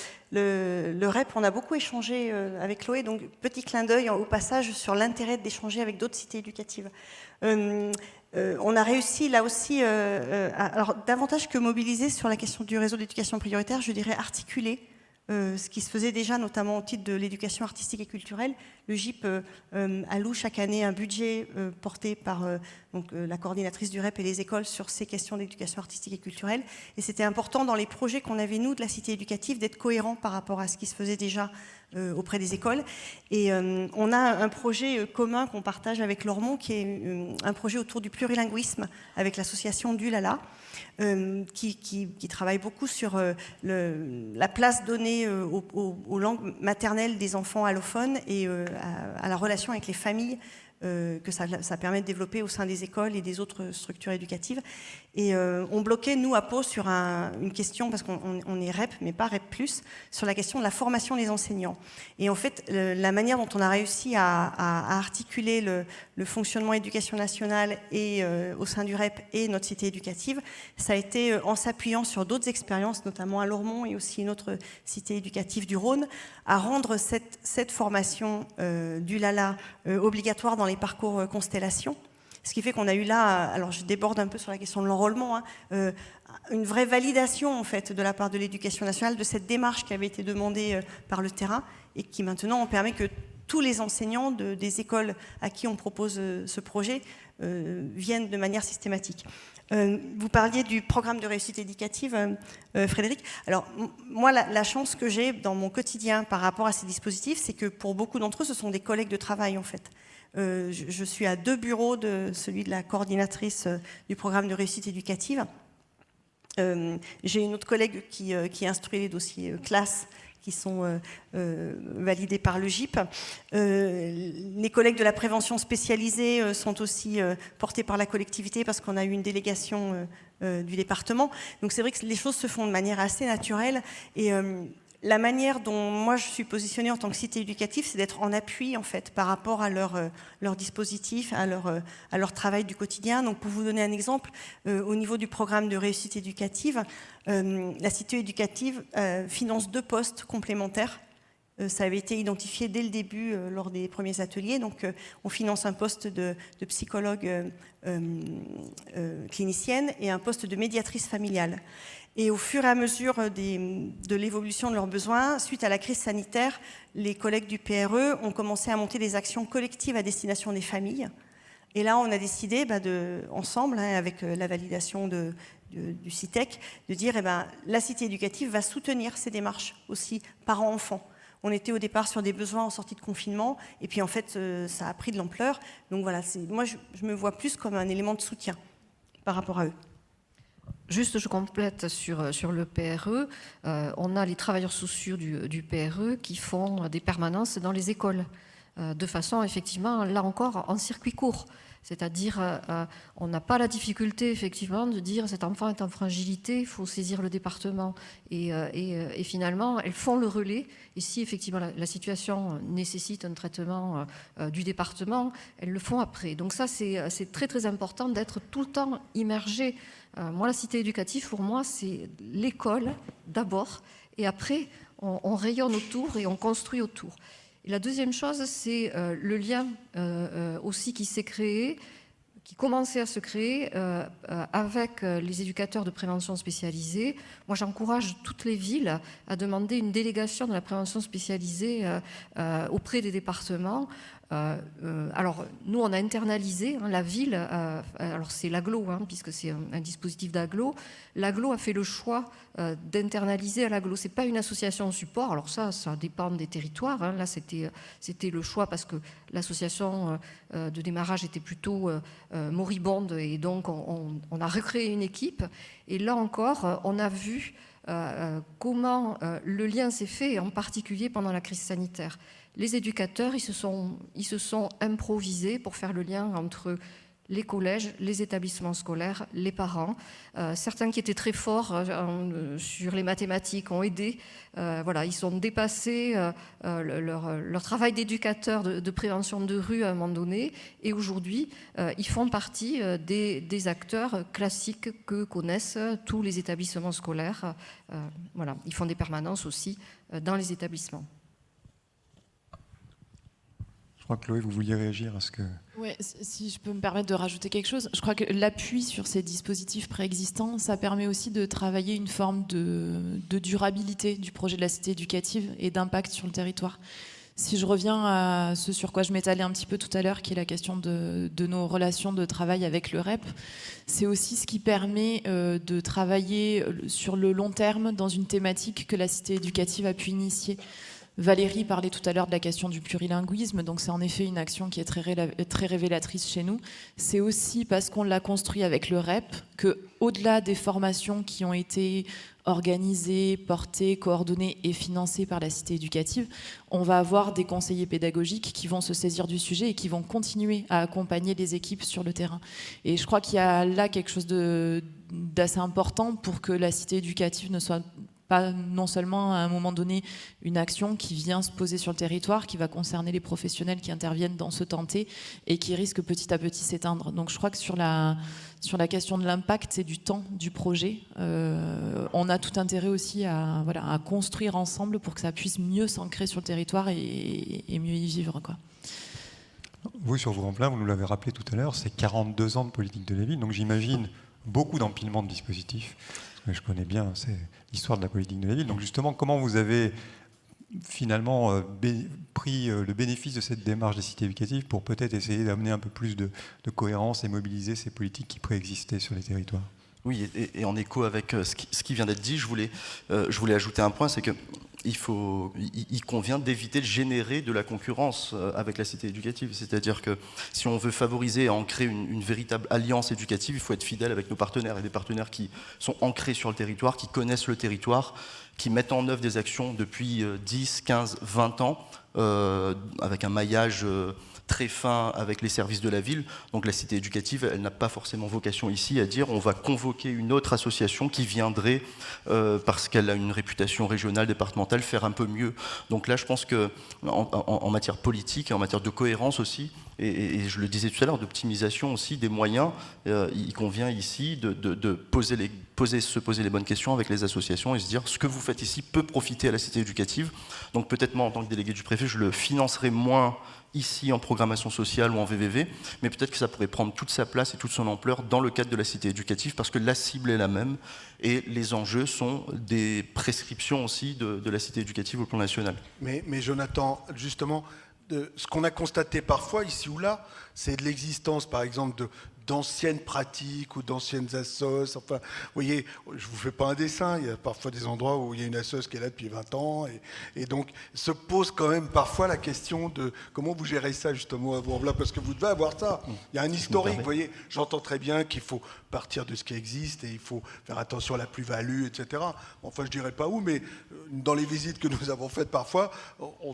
REP, on a beaucoup échangé avec Chloé, donc petit clin d'œil au passage sur l'intérêt d'échanger avec d'autres cités éducatives. On a réussi là aussi, alors davantage que mobiliser sur la question du réseau d'éducation prioritaire, je dirais articuler ce qui se faisait déjà, notamment au titre de l'éducation artistique et culturelle. Le GIP alloue chaque année un budget porté par donc la coordinatrice du REP et les écoles, sur ces questions d'éducation artistique et culturelle. Et c'était important dans les projets qu'on avait, nous, de la cité éducative, d'être cohérent par rapport à ce qui se faisait déjà auprès des écoles. Et on a un projet commun qu'on partage avec Lormont, qui est un projet autour du plurilinguisme avec l'association d'Ulala, qui travaille beaucoup sur la place donnée aux langues maternelles des enfants allophones et à la relation avec les familles que ça permet de développer au sein des écoles et des autres structures éducatives. Et on bloquait, nous, à Pau, sur une question, parce qu'on est REP, mais pas REP+, sur la question de la formation des enseignants. Et en fait, la manière dont on a réussi à articuler le fonctionnement éducation nationale et, au sein du REP et notre cité éducative, ça a été en s'appuyant sur d'autres expériences, notamment à Lormont et aussi une autre cité éducative du Rhône, à rendre cette formation du LALA obligatoire dans les parcours Constellation. Ce qui fait qu'on a eu là, alors je déborde un peu sur la question de l'enrôlement, une vraie validation en fait de la part de l'éducation nationale de cette démarche qui avait été demandée par le terrain et qui maintenant permet que tous les enseignants des écoles à qui on propose ce projet viennent de manière systématique. Vous parliez du programme de réussite éducative, Frédéric. Alors, moi, la chance que j'ai dans mon quotidien par rapport à ces dispositifs, c'est que pour beaucoup d'entre eux, ce sont des collègues de travail, en fait. Je suis à 2 bureaux de celui de la coordinatrice du programme de réussite éducative. J'ai une autre collègue qui instruit les dossiers classe qui sont validés par le GIP. Les collègues de la prévention spécialisée sont aussi portés par la collectivité parce qu'on a eu une délégation du département. Donc c'est vrai que les choses se font de manière assez naturelle et la manière dont moi je suis positionnée en tant que cité éducative, c'est d'être en appui en fait par rapport à leur dispositif, à leur travail du quotidien. Donc pour vous donner un exemple, au niveau du programme de réussite éducative, la cité éducative finance 2 postes complémentaires. Ça avait été identifié dès le début lors des premiers ateliers. Donc on finance un poste de psychologue clinicienne et un poste de médiatrice familiale. Et au fur et à mesure de l'évolution de leurs besoins, suite à la crise sanitaire, les collègues du PRE ont commencé à monter des actions collectives à destination des familles. Et là, on a décidé, ensemble, avec la validation du CITEC, de dire la cité éducative va soutenir ces démarches aussi parents-enfants. On était au départ sur des besoins en sortie de confinement, et puis en fait, ça a pris de l'ampleur. Donc voilà, moi, je me vois plus comme un élément de soutien par rapport à eux. Juste, je complète sur le PRE. On a les travailleurs sociaux du PRE qui font des permanences dans les écoles, de façon, effectivement, là encore, en circuit court. C'est-à-dire, on n'a pas la difficulté, effectivement, de dire cet enfant est en fragilité, il faut saisir le département. Et finalement, elles font le relais. Et si, effectivement, la situation nécessite un traitement du département, elles le font après. Donc ça, c'est très, très important d'être tout le temps immergé. Moi, la cité éducative, pour moi, c'est l'école d'abord. Et après, on rayonne autour et on construit autour. Et la deuxième chose, c'est le lien aussi qui s'est créé, qui commençait à se créer avec les éducateurs de prévention spécialisés. Moi, j'encourage toutes les villes à demander une délégation de la prévention spécialisée auprès des départements. Alors, nous, on a internalisé la ville. Alors, c'est l'AGLO, puisque c'est un dispositif d'AGLO. L'AGLO a fait le choix d'internaliser à l'AGLO. C'est pas une association support. Alors ça dépend des territoires. Là, c'était le choix parce que l'association de démarrage était plutôt moribonde et donc on a recréé une équipe. Et là encore, on a vu comment le lien s'est fait, en particulier pendant la crise sanitaire. Les éducateurs, ils se sont improvisés pour faire le lien entre les collèges, les établissements scolaires, les parents. Certains qui étaient très forts sur les mathématiques ont aidé. Ils ont dépassé leur travail d'éducateur de prévention de rue à un moment donné. Et aujourd'hui, ils font partie des acteurs classiques que connaissent tous les établissements scolaires. Ils font des permanences aussi dans les établissements. Je crois que Chloé, vous vouliez réagir à ce que... Oui, si je peux me permettre de rajouter quelque chose, je crois que l'appui sur ces dispositifs préexistants, ça permet aussi de travailler une forme de durabilité du projet de la cité éducative et d'impact sur le territoire. Si je reviens à ce sur quoi je m'étalais un petit peu tout à l'heure, qui est la question de nos relations de travail avec le REP, c'est aussi ce qui permet de travailler sur le long terme dans une thématique que la cité éducative a pu initier. Valérie parlait tout à l'heure de la question du plurilinguisme, donc c'est en effet une action qui est très révélatrice chez nous. C'est aussi parce qu'on l'a construit avec le REP que, au-delà des formations qui ont été organisées, portées, coordonnées et financées par la cité éducative, on va avoir des conseillers pédagogiques qui vont se saisir du sujet et qui vont continuer à accompagner les équipes sur le terrain. Et je crois qu'il y a là quelque chose d'assez important pour que la cité éducative ne soit pas non seulement à un moment donné une action qui vient se poser sur le territoire, qui va concerner les professionnels qui interviennent dans ce tenté et qui risque petit à petit s'éteindre. Donc je crois que sur la question de l'impact, c'est du temps du projet. On a tout intérêt aussi à construire ensemble pour que ça puisse mieux s'ancrer sur le territoire et mieux y vivre, quoi. Vous, sur vos remplats, vous nous l'avez rappelé tout à l'heure, c'est 42 ans de politique de la ville, donc j'imagine beaucoup d'empilement de dispositifs. Je connais bien, c'est l'histoire de la politique de la ville. Donc justement, comment vous avez finalement pris le bénéfice de cette démarche des cités éducatives pour peut-être essayer d'amener un peu plus de cohérence et mobiliser ces politiques qui préexistaient sur les territoires? Oui, et en écho avec ce qui vient d'être dit, je voulais ajouter un point, c'est que il convient d'éviter de générer de la concurrence avec la cité éducative. C'est-à-dire que si on veut favoriser et ancrer une véritable alliance éducative, il faut être fidèle avec nos partenaires, et des partenaires qui sont ancrés sur le territoire, qui connaissent le territoire, qui mettent en œuvre des actions depuis 10, 15, 20 ans, avec un maillage très fin avec les services de la ville. Donc la cité éducative, elle n'a pas forcément vocation ici à dire on va convoquer une autre association qui viendrait, parce qu'elle a une réputation régionale, départementale, faire un peu mieux. Donc là, je pense qu'en matière politique et en matière de cohérence aussi, et je le disais tout à l'heure, d'optimisation aussi des moyens, il convient ici de se poser les bonnes questions avec les associations et se dire ce que vous faites ici peut profiter à la cité éducative. Donc peut-être moi, en tant que délégué du préfet, je le financerai moins ici en programmation sociale ou en VVV, mais peut-être que ça pourrait prendre toute sa place et toute son ampleur dans le cadre de la cité éducative, parce que la cible est la même et les enjeux sont des prescriptions aussi de la cité éducative au plan national. Mais Jonathan, justement, ce qu'on a constaté parfois ici ou là, c'est de l'existence, par exemple, d'anciennes pratiques ou d'anciennes assos. Enfin, vous voyez, je vous fais pas un dessin, il y a parfois des endroits où il y a une assos qui est là depuis 20 ans, et donc se pose quand même parfois la question de comment vous gérez ça justement à Vaux-en-Velin, parce que vous devez avoir ça. Il y a un historique, vous voyez, j'entends très bien qu'il faut partir de ce qui existe et il faut faire attention à la plus-value, etc. Enfin, je dirais pas où, mais dans les visites que nous avons faites parfois,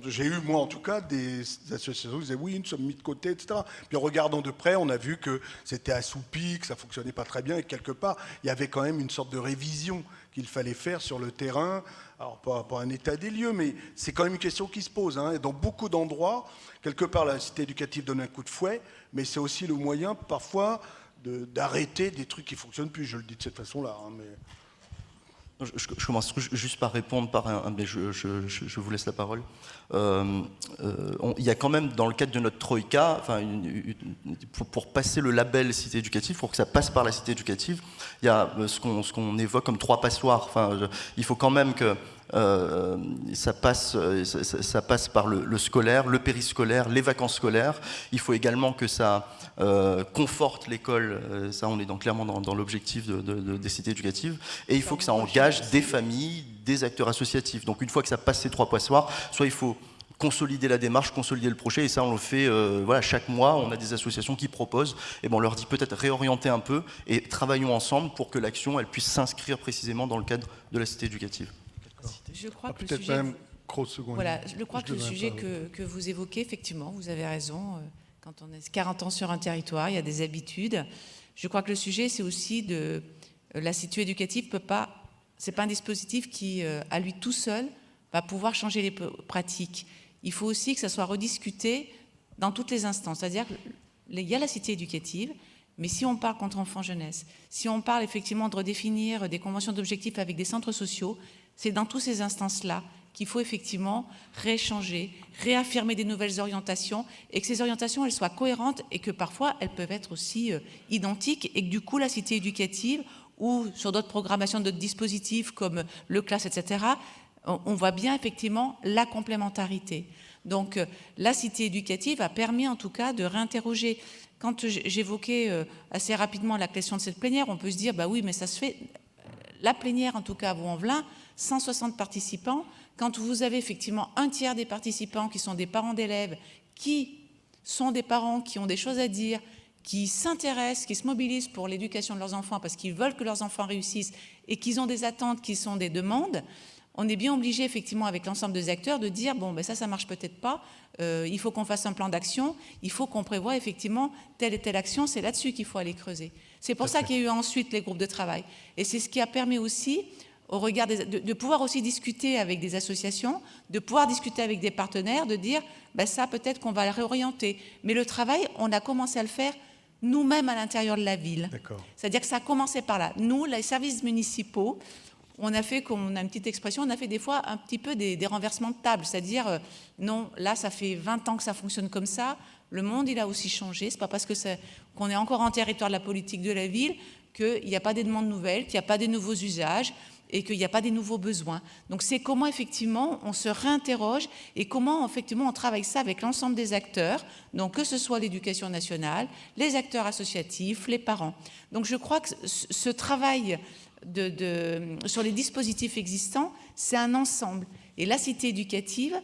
j'ai eu, moi en tout cas, des associations qui disaient oui, nous sommes mis de côté, etc. Puis en regardant de près, on a vu que c'était assoupi, que ça fonctionnait pas très bien, et quelque part, il y avait quand même une sorte de révision qu'il fallait faire sur le terrain. Alors, pas un état des lieux, mais c'est quand même une question qui se pose. Et dans beaucoup d'endroits, quelque part, la cité éducative donne un coup de fouet, mais c'est aussi le moyen, parfois, d'arrêter des trucs qui ne fonctionnent plus. Je le dis de cette façon-là. Je commence juste par répondre mais je vous laisse la parole. Il y a quand même, dans le cadre de notre Troïka, pour passer le label cité éducative, pour que ça passe par la cité éducative, il y a ce qu'on évoque comme 3 passoires. Il faut quand même que ça passe par le scolaire, le périscolaire, les vacances scolaires. Il faut également que ça conforte l'école. Ça, on est clairement dans l'objectif des cités éducatives. Et il faut que ça engage des familles, des acteurs associatifs. Donc une fois que ça passe ces 3 passoires, soit il faut consolider la démarche, consolider le projet, et ça on le fait chaque mois. On a des associations qui proposent, et on leur dit peut-être réorienter un peu et travaillons ensemble pour que l'action elle puisse s'inscrire précisément dans le cadre de la cité éducative. Je crois que peut-être même je crois que le sujet que vous évoquez, effectivement, vous avez raison. Quand on est 40 ans sur un territoire, il y a des habitudes. Je crois que le sujet, c'est aussi la cité éducative c'est pas un dispositif qui, à lui tout seul, va pouvoir changer les pratiques. Il faut aussi que ça soit rediscuté dans toutes les instances. C'est-à-dire qu'il y a la cité éducative, mais si on parle contre enfants-jeunesse, si on parle effectivement de redéfinir des conventions d'objectifs avec des centres sociaux, c'est dans toutes ces instances-là qu'il faut effectivement rééchanger, réaffirmer des nouvelles orientations, et que ces orientations elles soient cohérentes et que parfois elles peuvent être aussi identiques, et que du coup la cité éducative ou sur d'autres programmations, d'autres dispositifs comme le classe, etc., on voit bien effectivement la complémentarité. Donc la cité éducative a permis en tout cas de réinterroger. Quand j'évoquais assez rapidement la question de cette plénière, on peut se dire, bah oui, mais ça se fait. La plénière, en tout cas à Vaux-en-Velin, 160 participants. Quand vous avez effectivement un tiers des participants qui sont des parents d'élèves, qui sont des parents qui ont des choses à dire, qui s'intéressent, qui se mobilisent pour l'éducation de leurs enfants parce qu'ils veulent que leurs enfants réussissent et qu'ils ont des attentes qui sont des demandes, on est bien obligé effectivement avec l'ensemble des acteurs de dire bon ben ça marche peut-être pas, il faut qu'on fasse un plan d'action, il faut qu'on prévoie effectivement telle et telle action, c'est là-dessus qu'il faut aller creuser. C'est pour ça qu'il y a eu ensuite les groupes de travail et c'est ce qui a permis aussi au regard de pouvoir aussi discuter avec des associations, de pouvoir discuter avec des partenaires, de dire ben ça peut-être qu'on va le réorienter. Mais le travail, on a commencé à le faire nous-mêmes à l'intérieur de la ville. C'est-à-dire que ça a commencé par là. Nous, les services municipaux, on a fait, comme on a une petite expression, on a fait des fois un petit peu des renversements de table. C'est-à-dire, non, là, ça fait 20 ans que ça fonctionne comme ça. Le monde, il a aussi changé. C'est pas parce qu'on est encore en territoire de la politique de la ville qu'il n'y a pas des demandes nouvelles, qu'il n'y a pas des nouveaux usages et qu'il n'y a pas des nouveaux besoins. Donc c'est comment effectivement on se réinterroge et comment effectivement on travaille ça avec l'ensemble des acteurs, donc que ce soit l'éducation nationale, les acteurs associatifs, les parents. Donc je crois que ce travail sur les dispositifs existants, c'est un ensemble. Et la cité éducative,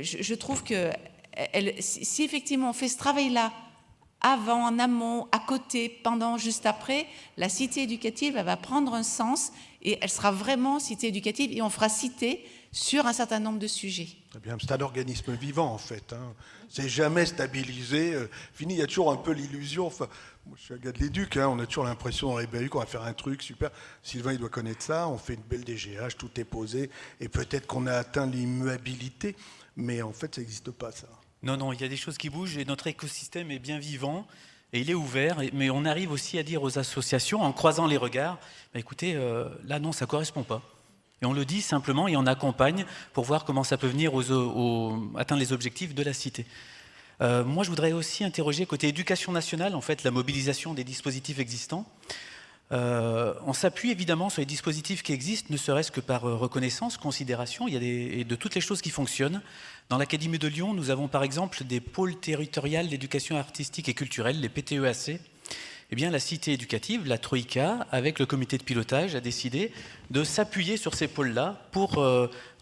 je trouve que si effectivement on fait ce travail-là avant, en amont, à côté, pendant, juste après, la cité éducative, elle va prendre un sens et elle sera vraiment cité éducative et on fera cité sur un certain nombre de sujets. Très bien, c'est un organisme vivant en fait. Hein. C'est jamais stabilisé, fini. Il y a toujours un peu l'illusion. Enfin, moi, je suis un gars de l'éduc, hein, on a toujours l'impression dans les BU qu'on va faire un truc super. Sylvain, il doit connaître ça. On fait une belle DGH, tout est posé et peut-être qu'on a atteint l'immuabilité, mais en fait, ça n'existe pas ça. Non, non, il y a des choses qui bougent et notre écosystème est bien vivant et il est ouvert. Mais on arrive aussi à dire aux associations, en croisant les regards, bah, écoutez, là non, ça ne correspond pas. Et on le dit simplement et on accompagne pour voir comment ça peut venir atteindre les objectifs de la cité. Moi, je voudrais aussi interroger côté éducation nationale, en fait, la mobilisation des dispositifs existants. On s'appuie évidemment sur les dispositifs qui existent, ne serait-ce que par reconnaissance, considération. Il y a de toutes les choses qui fonctionnent. Dans l'Académie de Lyon, nous avons par exemple des pôles territoriaux d'éducation artistique et culturelle, les PTEAC. Eh bien, la cité éducative, la Troïka, avec le comité de pilotage, a décidé de s'appuyer sur ces pôles-là pour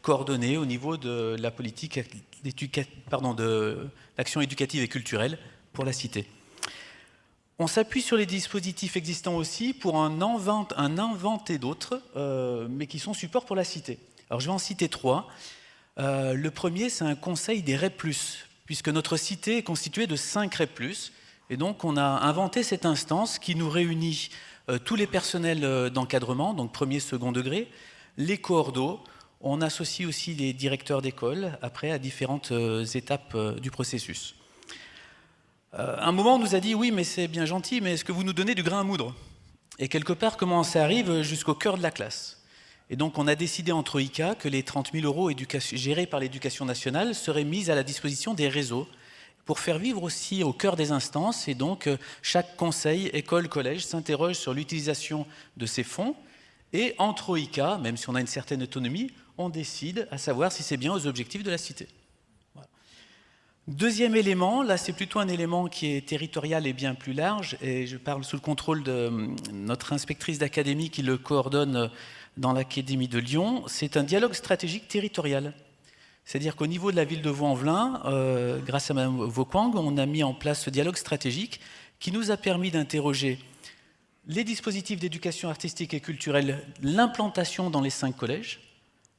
coordonner au niveau de la politique de l'action éducative et culturelle pour la cité. On s'appuie sur les dispositifs existants aussi pour en inventer d'autres, mais qui sont support pour la cité. Alors je vais en citer 3. Le premier, c'est un conseil des REP+, puisque notre cité est constituée de 5 REP+, et donc on a inventé cette instance qui nous réunit tous les personnels d'encadrement, donc premier, second degré, les coordos, on associe aussi les directeurs d'école, après, à différentes étapes du processus. Un moment, on nous a dit, oui, mais c'est bien gentil, mais est-ce que vous nous donnez du grain à moudre? Et quelque part, comment ça arrive jusqu'au cœur de la classe? Et donc, on a décidé en Troïka que les 30 000 € gérés par l'éducation nationale seraient mis à la disposition des réseaux pour faire vivre aussi au cœur des instances. Et donc, chaque conseil, école, collège s'interroge sur l'utilisation de ces fonds. Et en Troïka, même si on a une certaine autonomie, on décide à savoir si c'est bien aux objectifs de la cité. Deuxième élément, là c'est plutôt un élément qui est territorial et bien plus large, et je parle sous le contrôle de notre inspectrice d'académie qui le coordonne dans l'Académie de Lyon, c'est un dialogue stratégique territorial. C'est-à-dire qu'au niveau de la ville de Vaux-en-Velin, grâce à Mme Vauquang, on a mis en place ce dialogue stratégique qui nous a permis d'interroger les dispositifs d'éducation artistique et culturelle, l'implantation dans les 5 collèges,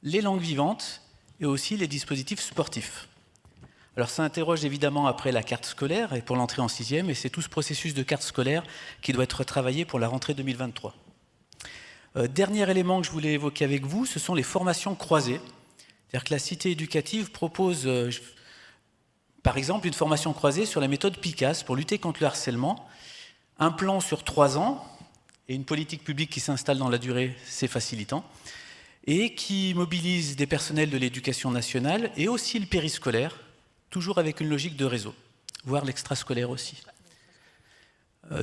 les langues vivantes et aussi les dispositifs sportifs. Alors ça interroge évidemment après la carte scolaire et pour l'entrée en 6e, et c'est tout ce processus de carte scolaire qui doit être retravaillé pour la rentrée 2023. Dernier élément que je voulais évoquer avec vous, ce sont les formations croisées. C'est-à-dire que la cité éducative propose, par exemple, une formation croisée sur la méthode PICAS pour lutter contre le harcèlement, un plan sur 3 ans, et une politique publique qui s'installe dans la durée, c'est facilitant, et qui mobilise des personnels de l'éducation nationale et aussi le périscolaire, toujours avec une logique de réseau, voire l'extrascolaire aussi.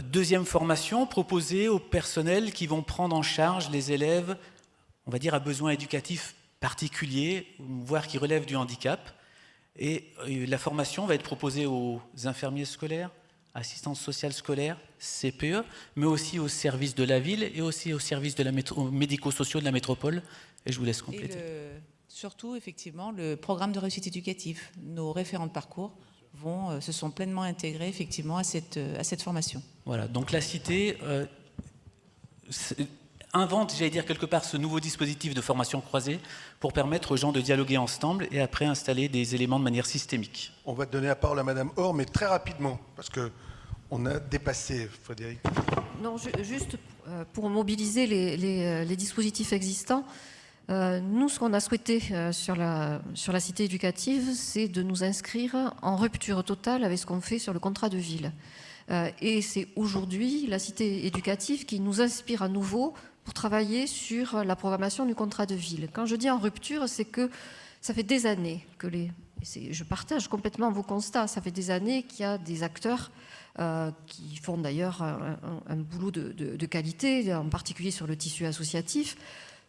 Deuxième formation proposée aux personnels qui vont prendre en charge les élèves, on va dire à besoins éducatifs particuliers, voire qui relèvent du handicap. Et la formation va être proposée aux infirmiers scolaires, assistantes sociales scolaires, CPE, mais aussi aux services de la ville et aussi aux services médico-sociaux de la métropole. Et je vous laisse compléter. Surtout, effectivement, le programme de réussite éducative. Nos référents de parcours se sont pleinement intégrés, effectivement, à cette formation. Voilà, donc la Cité invente, j'allais dire quelque part, ce nouveau dispositif de formation croisée pour permettre aux gens de dialoguer ensemble et après installer des éléments de manière systémique. On va donner la parole à Madame Or, mais très rapidement, parce qu'on a dépassé, Frédéric. Non, juste pour mobiliser les dispositifs existants, nous, ce qu'on a souhaité sur la cité éducative, c'est de nous inscrire en rupture totale avec ce qu'on fait sur le contrat de ville. Et c'est aujourd'hui la cité éducative qui nous inspire à nouveau pour travailler sur la programmation du contrat de ville. Quand je dis en rupture, c'est que ça fait des années que je partage complètement vos constats, ça fait des années qu'il y a des acteurs qui font d'ailleurs un boulot de qualité, en particulier sur le tissu associatif.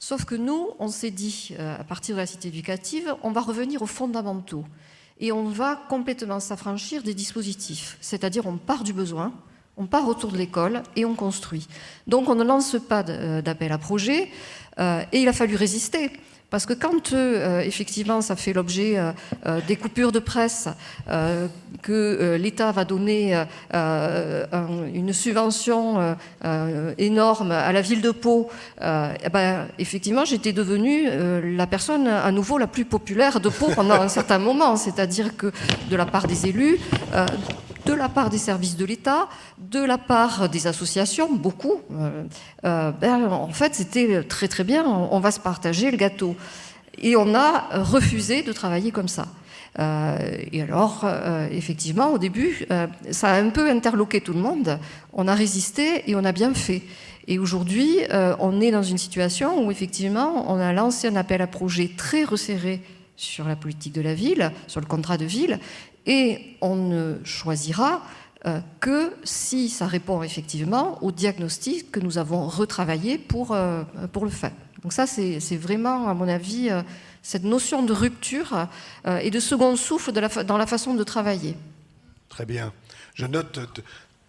Sauf que nous, on s'est dit, à partir de la cité éducative, on va revenir aux fondamentaux. Et on va complètement s'affranchir des dispositifs. C'est-à-dire, on part du besoin, on part autour de l'école et on construit. Donc, on ne lance pas d'appel à projet et il a fallu résister. Parce que quand, effectivement, ça fait l'objet des coupures de presse, que l'État va donner une subvention énorme à la ville de Pau, effectivement, j'étais devenue la personne à nouveau la plus populaire de Pau pendant un certain moment. C'est-à-dire que de la part des élus, de la part des services de l'État, de la part des associations, beaucoup, en fait, c'était très très bien, on va se partager le gâteau. Et on a refusé de travailler comme ça. Et alors, effectivement, au début, ça a un peu interloqué tout le monde. On a résisté et on a bien fait. Et aujourd'hui, on est dans une situation où, effectivement, on a lancé un appel à projet très resserré sur la politique de la ville, sur le contrat de ville, et on ne choisira que si ça répond effectivement au diagnostic que nous avons retravaillé pour le faire. Donc ça, c'est vraiment, à mon avis, cette notion de rupture et de second souffle dans la façon de travailler. Très bien. Je note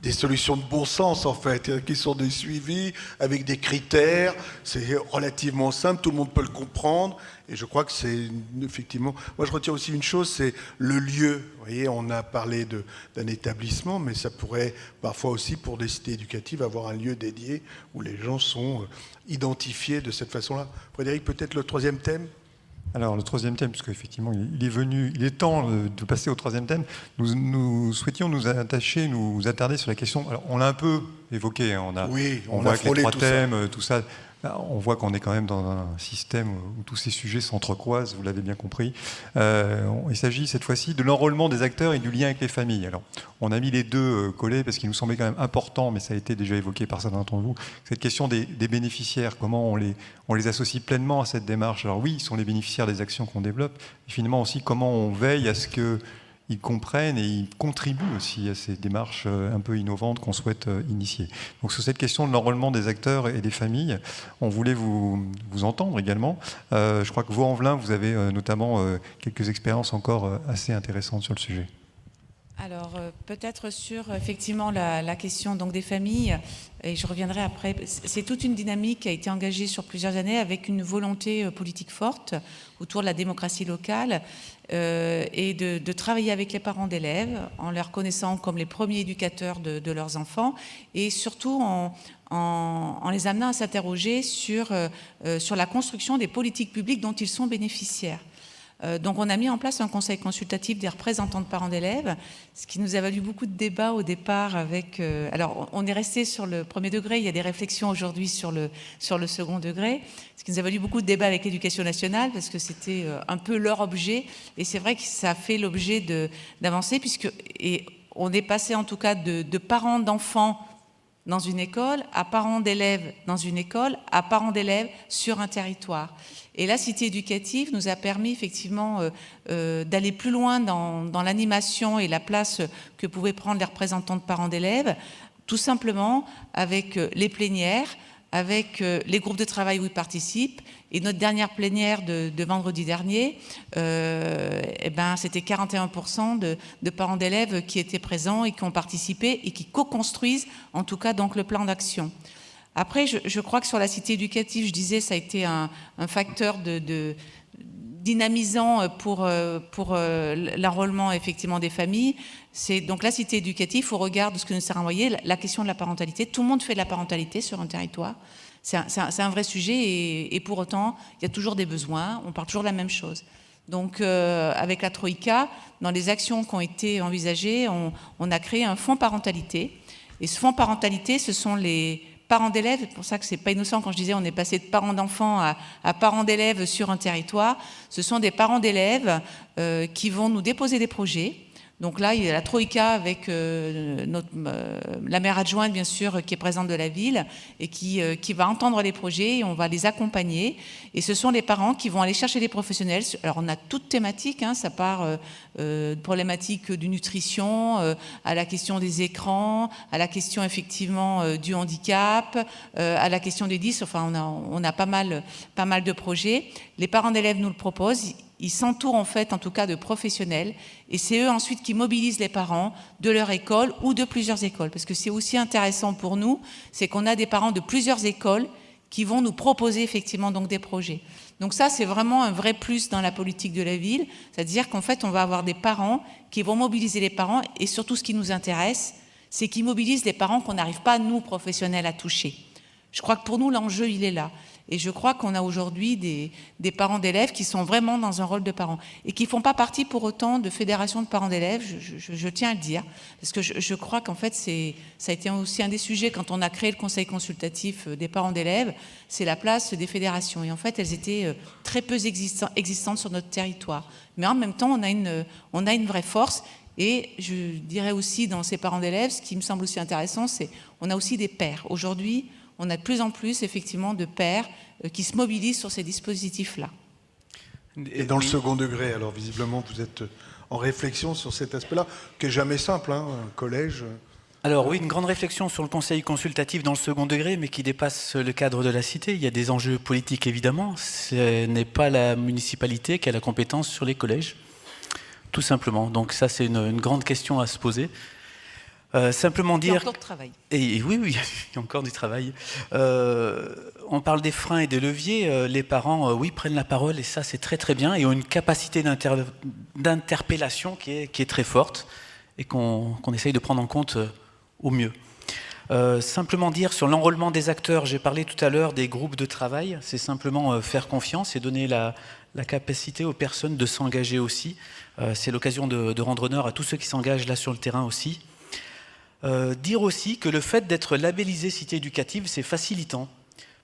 des solutions de bon sens, en fait, qui sont des suivis avec des critères. C'est relativement simple, tout le monde peut le comprendre. Et je crois que c'est effectivement... Moi, je retiens aussi une chose, c'est le lieu. Vous voyez, on a parlé d'un établissement, mais ça pourrait parfois aussi, pour des cités éducatives, avoir un lieu dédié où les gens sont identifiés de cette façon-là. Frédéric, peut-être le troisième thème ? Alors, le troisième thème, parce qu'effectivement, il est temps de passer au troisième thème. Nous souhaitions nous attarder sur la question. Alors, on l'a un peu évoqué. On voit que les trois thèmes, tout ça. On voit qu'on est quand même dans un système où tous ces sujets s'entrecroisent, vous l'avez bien compris. Il s'agit cette fois-ci de l'enrôlement des acteurs et du lien avec les familles. Alors, on a mis les deux collés parce qu'il nous semblait quand même important, mais ça a été déjà évoqué par certains d'entre vous, cette question des bénéficiaires, comment on les associe pleinement à cette démarche. Alors oui, ils sont les bénéficiaires des actions qu'on développe, mais finalement aussi comment on veille à ce qu'ils comprennent et ils contribuent aussi à ces démarches un peu innovantes qu'on souhaite initier. Donc sur cette question de l'enrôlement des acteurs et des familles, on voulait vous entendre également. Je crois que Vaux-en-Velin, vous avez notamment quelques expériences encore assez intéressantes sur le sujet. Alors, peut-être sur effectivement la question donc, des familles, et je reviendrai après, c'est toute une dynamique qui a été engagée sur plusieurs années avec une volonté politique forte autour de la démocratie locale et de travailler avec les parents d'élèves en les reconnaissant comme les premiers éducateurs de leurs enfants et surtout en les amenant à s'interroger sur la construction des politiques publiques dont ils sont bénéficiaires. Donc on a mis en place un conseil consultatif des représentants de parents d'élèves, ce qui nous a valu beaucoup de débats au départ avec... alors on est resté sur le premier degré, il y a des réflexions aujourd'hui sur le second degré, ce qui nous a valu beaucoup de débats avec l'Éducation nationale parce que c'était un peu leur objet et c'est vrai que ça a fait l'objet d'avancer et on est passé en tout cas de parents d'enfants dans une école, à parents d'élèves dans une école, à parents d'élèves sur un territoire. Et la cité éducative nous a permis effectivement d'aller plus loin dans l'animation et la place que pouvaient prendre les représentants de parents d'élèves, tout simplement avec les plénières, avec les groupes de travail où ils participent. Et notre dernière plénière de vendredi dernier, c'était 41% de parents d'élèves qui étaient présents et qui ont participé et qui co-construisent en tout cas donc le plan d'action. Après, je crois que sur la cité éducative, je disais, ça a été un facteur dynamisant pour l'enrôlement effectivement des familles. C'est donc la cité éducative au regard de ce que nous avons envoyé, la question de la parentalité. Tout le monde fait de la parentalité sur un territoire. C'est un vrai sujet et pour autant, il y a toujours des besoins. On parle toujours de la même chose. Donc, avec la Troïka, dans les actions qui ont été envisagées, on a créé un fonds parentalité. Et ce fonds parentalité, ce sont les parents d'élèves, c'est pour ça que c'est pas innocent quand je disais on est passé de parents d'enfants à parents d'élèves sur un territoire. Ce sont des parents d'élèves qui vont nous déposer des projets. Donc là, il y a la Troïka avec la maire adjointe, bien sûr, qui est présente de la ville et qui va entendre les projets et on va les accompagner. Et ce sont les parents qui vont aller chercher des professionnels. Alors, on a toute thématique, hein, ça part de problématiques de nutrition, à la question des écrans, à la question, effectivement, du handicap, à la question des 10. Enfin, on a pas mal de projets. Les parents d'élèves nous le proposent. Ils s'entourent en fait, en tout cas, de professionnels et c'est eux ensuite qui mobilisent les parents de leur école ou de plusieurs écoles. Parce que c'est aussi intéressant pour nous, c'est qu'on a des parents de plusieurs écoles qui vont nous proposer effectivement donc des projets. Donc ça, c'est vraiment un vrai plus dans la politique de la ville, c'est-à-dire qu'en fait, on va avoir des parents qui vont mobiliser les parents et surtout ce qui nous intéresse, c'est qu'ils mobilisent les parents qu'on n'arrive pas, nous, professionnels, à toucher. Je crois que pour nous, l'enjeu, il est là. Et je crois qu'on a aujourd'hui des parents d'élèves qui sont vraiment dans un rôle de parents et qui ne font pas partie pour autant de fédérations de parents d'élèves, je tiens à le dire, parce que je crois qu'en fait, ça a été aussi un des sujets quand on a créé le conseil consultatif des parents d'élèves, c'est la place des fédérations. Et en fait, elles étaient très peu existantes sur notre territoire. Mais en même temps, on a une vraie force. Et je dirais aussi dans ces parents d'élèves, ce qui me semble aussi intéressant, c'est qu'on a aussi des pères. Aujourd'hui, on a de plus en plus, effectivement, de pères qui se mobilisent sur ces dispositifs-là. Et dans le second degré, alors visiblement, vous êtes en réflexion sur cet aspect-là, qui n'est jamais simple, hein, un collège. Alors oui, une grande réflexion sur le conseil consultatif dans le second degré, mais qui dépasse le cadre de la cité. Il y a des enjeux politiques, évidemment. Ce n'est pas la municipalité qui a la compétence sur les collèges, tout simplement. Donc ça, c'est une grande question à se poser. Simplement dire... Il y a encore de travail. Et oui, il y a encore du travail. On parle des freins et des leviers. Les parents, prennent la parole et ça, c'est très très bien. Et ont une capacité d'interpellation qui est très forte et qu'on essaye de prendre en compte au mieux. Simplement dire sur l'enrôlement des acteurs, j'ai parlé tout à l'heure des groupes de travail. C'est simplement faire confiance et donner la capacité aux personnes de s'engager aussi. C'est l'occasion de rendre honneur à tous ceux qui s'engagent là sur le terrain aussi. Dire aussi que le fait d'être labellisé cité éducative, c'est facilitant,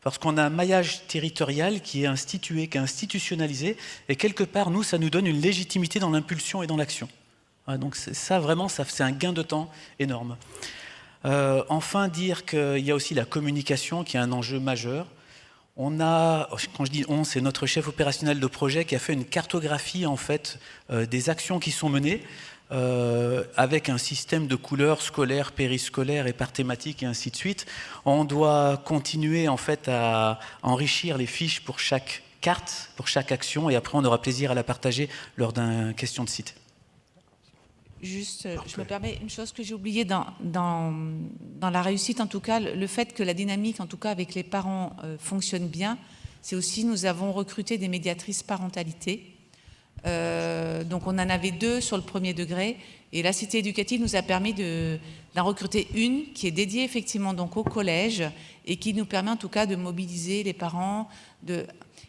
parce qu'on a un maillage territorial qui est institué, qui est institutionnalisé, et quelque part, nous, ça nous donne une légitimité dans l'impulsion et dans l'action. Donc ça, vraiment, c'est un gain de temps énorme. Enfin, dire qu'il y a aussi la communication qui est un enjeu majeur. On a, quand je dis on, c'est notre chef opérationnel de projet qui a fait une cartographie, en fait, des actions qui sont menées, avec un système de couleurs scolaires, périscolaires et par thématique et ainsi de suite. On doit continuer en fait à enrichir les fiches pour chaque carte, pour chaque action, et après on aura plaisir à la partager lors d'une question de site. Juste, je me permets une chose que j'ai oubliée dans la réussite, en tout cas, le fait que la dynamique, en tout cas avec les parents, fonctionne bien, c'est aussi nous avons recruté des médiatrices parentalité. Donc on en avait 2 sur le premier degré et la cité éducative nous a permis d'en recruter une qui est dédiée effectivement donc au collège et qui nous permet en tout cas de mobiliser les parents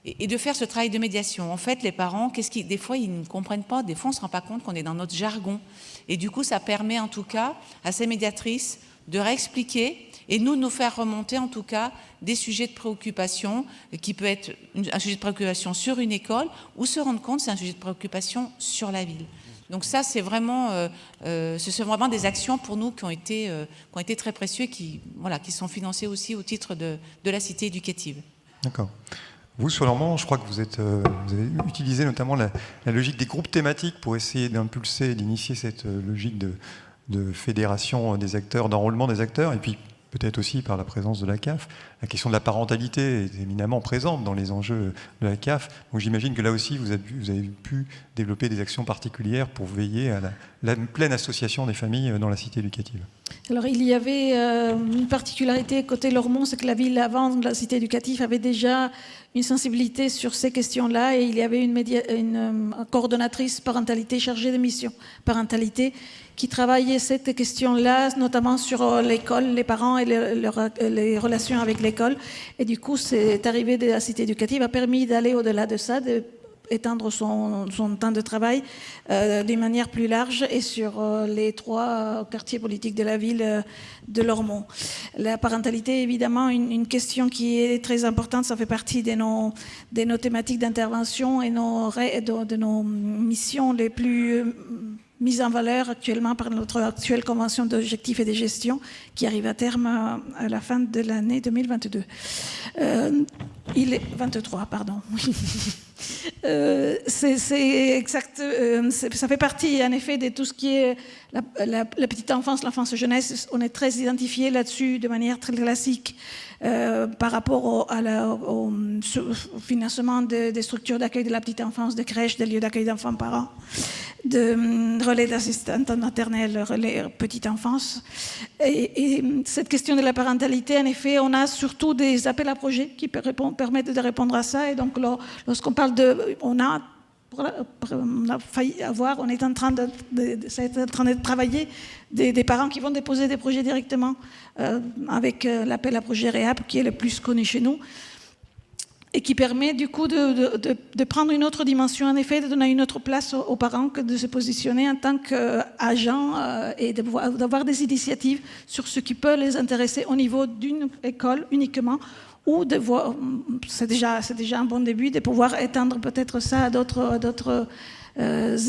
et de faire ce travail de médiation. En fait, les parents, des fois ils ne comprennent pas, des fois on ne se rend pas compte qu'on est dans notre jargon et du coup ça permet en tout cas à ces médiatrices de réexpliquer et nous faire remonter en tout cas des sujets de préoccupation qui peut être un sujet de préoccupation sur une école ou se rendre compte que c'est un sujet de préoccupation sur la ville. Donc ça, c'est vraiment, ce sont vraiment des actions pour nous qui ont été très précieuses et qui sont financées aussi au titre de la cité éducative. D'accord. Vous, sur Lormont, je crois que vous avez utilisé notamment la logique des groupes thématiques pour essayer d'impulser et d'initier cette logique de fédération des acteurs, d'enrôlement des acteurs, et puis peut-être aussi par la présence de la CAF. La question de la parentalité est éminemment présente dans les enjeux de la CAF. Donc j'imagine que là aussi, vous avez pu développer des actions particulières pour veiller à la pleine association des familles dans la cité éducative. Alors il y avait une particularité côté Lormont, c'est que la ville avant la cité éducative avait déjà une sensibilité sur ces questions-là et il y avait une coordonnatrice parentalité chargée de mission parentalité qui travaillait cette question-là, notamment sur l'école, les parents et les relations avec l'école. Et du coup, c'est arrivé de la cité éducative, a permis d'aller au-delà de ça, étendre son temps de travail d'une manière plus large et sur les 3 quartiers politiques de la ville de Lormont. La parentalité est évidemment une question qui est très importante, ça fait partie de nos thématiques d'intervention et de nos missions les plus mises en valeur actuellement par notre actuelle convention d'objectifs et de gestion qui arrive à terme à la fin de l'année 2022. Il est 23, pardon. C'est exact. Ça fait partie, en effet, de tout ce qui est la petite enfance, l'enfance jeunesse. On est très identifié là-dessus de manière très classique par rapport au financement des structures d'accueil de la petite enfance, de crèches, de lieux d'accueil d'enfants parents, de relais d'assistantes maternelles, relais petite enfance. Et cette question de la parentalité, en effet, on a surtout des appels à projets qui permettent de répondre à ça. Et donc, lorsqu'on parle on est en train de travailler des parents qui vont déposer des projets directement avec l'appel à projet REAP qui est le plus connu chez nous et qui permet du coup de prendre une autre dimension, en effet, de donner une autre place aux parents que de se positionner en tant qu'agents et d'avoir des initiatives sur ce qui peut les intéresser au niveau d'une école uniquement ou de voir, c'est déjà un bon début, de pouvoir étendre peut-être ça à d'autres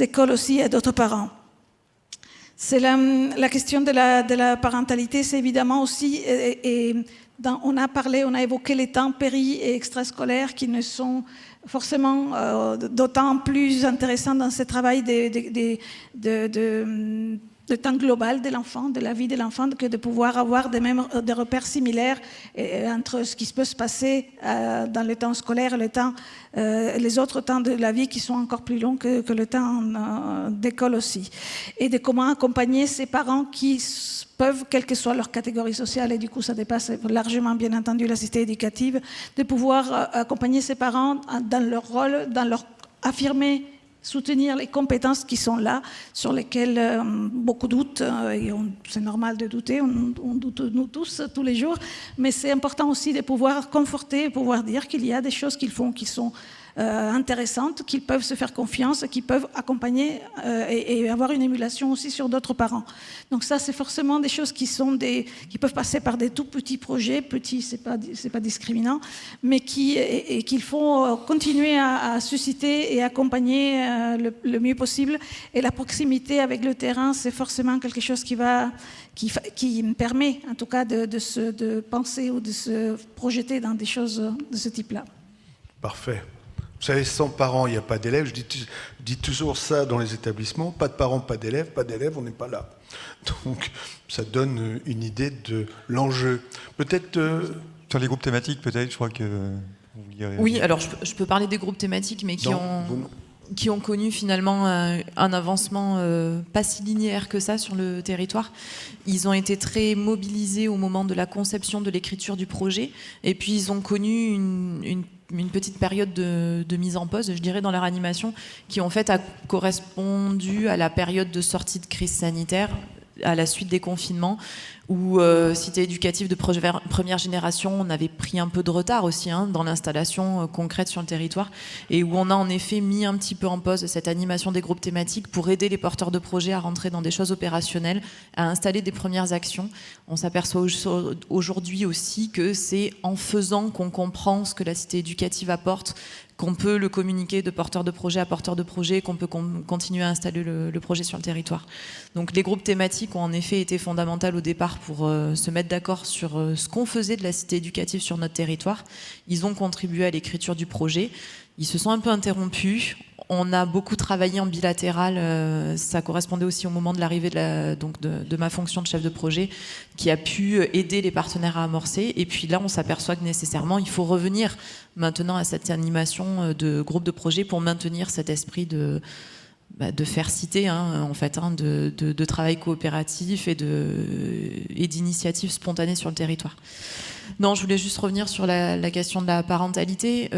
écoles aussi, à d'autres parents. C'est la question de la parentalité, c'est évidemment aussi, on a évoqué les temps péri- et extrascolaires qui ne sont forcément d'autant plus intéressants dans ce travail de temps global de l'enfant, de la vie de l'enfant, que de pouvoir avoir des repères similaires entre ce qui peut se passer dans le temps scolaire et les autres temps de la vie qui sont encore plus longs que le temps d'école aussi. Et de comment accompagner ces parents qui peuvent, quelle que soit leur catégorie sociale, et du coup ça dépasse largement bien entendu la cité éducative, de pouvoir accompagner ces parents dans leur rôle, dans leur affirmer, soutenir les compétences qui sont là, sur lesquelles beaucoup doutent, et c'est normal de douter, on doute nous tous, tous les jours, mais c'est important aussi de pouvoir conforter, pouvoir dire qu'il y a des choses qu'ils font qui sont intéressantes, qu'ils peuvent se faire confiance, qu'ils peuvent accompagner et avoir une émulation aussi sur d'autres parents. Donc ça, c'est forcément des choses qui peuvent passer par des tout petits projets, petits, c'est pas discriminant, mais qu'il faut continuer à susciter et accompagner le mieux possible. Et la proximité avec le terrain, c'est forcément quelque chose qui me permet, en tout cas, de penser ou de se projeter dans des choses de ce type-là. Parfait. Vous savez, sans parents, il n'y a pas d'élèves. Je dis toujours ça dans les établissements. Pas de parents, pas d'élèves. Pas d'élèves, on n'est pas là. Donc, ça donne une idée de l'enjeu. Peut-être... Sur les groupes thématiques, peut-être, je crois que... Oui, alors je peux parler des groupes thématiques, mais qui ont connu finalement un avancement pas si linéaire que ça sur le territoire. Ils ont été très mobilisés au moment de la conception de l'écriture du projet, et puis ils ont connu une petite période de mise en pause, je dirais, dans leur animation, qui en fait a correspondu à la période de sortie de crise sanitaire, à la suite des confinements, où cité éducative de première génération, on avait pris un peu de retard aussi dans l'installation concrète sur le territoire, et où on a en effet mis un petit peu en pause cette animation des groupes thématiques pour aider les porteurs de projets à rentrer dans des choses opérationnelles, à installer des premières actions. On s'aperçoit aujourd'hui aussi que c'est en faisant qu'on comprend ce que la cité éducative apporte, qu'on peut le communiquer de porteur de projet à porteur de projet, qu'on peut continuer à installer le projet sur le territoire. Donc les groupes thématiques ont en effet été fondamentaux au départ pour se mettre d'accord sur ce qu'on faisait de la cité éducative sur notre territoire. Ils ont contribué à l'écriture du projet. ils se sont un peu interrompus. On a beaucoup travaillé en bilatéral, ça correspondait aussi au moment de l'arrivée de ma fonction de chef de projet, qui a pu aider les partenaires à amorcer. Et puis là, on s'aperçoit que nécessairement, il faut revenir maintenant à cette animation de groupe de projet pour maintenir cet esprit de faire citer, en fait, de travail coopératif et d'initiatives spontanées sur le territoire. Non, je voulais juste revenir sur la question de la parentalité.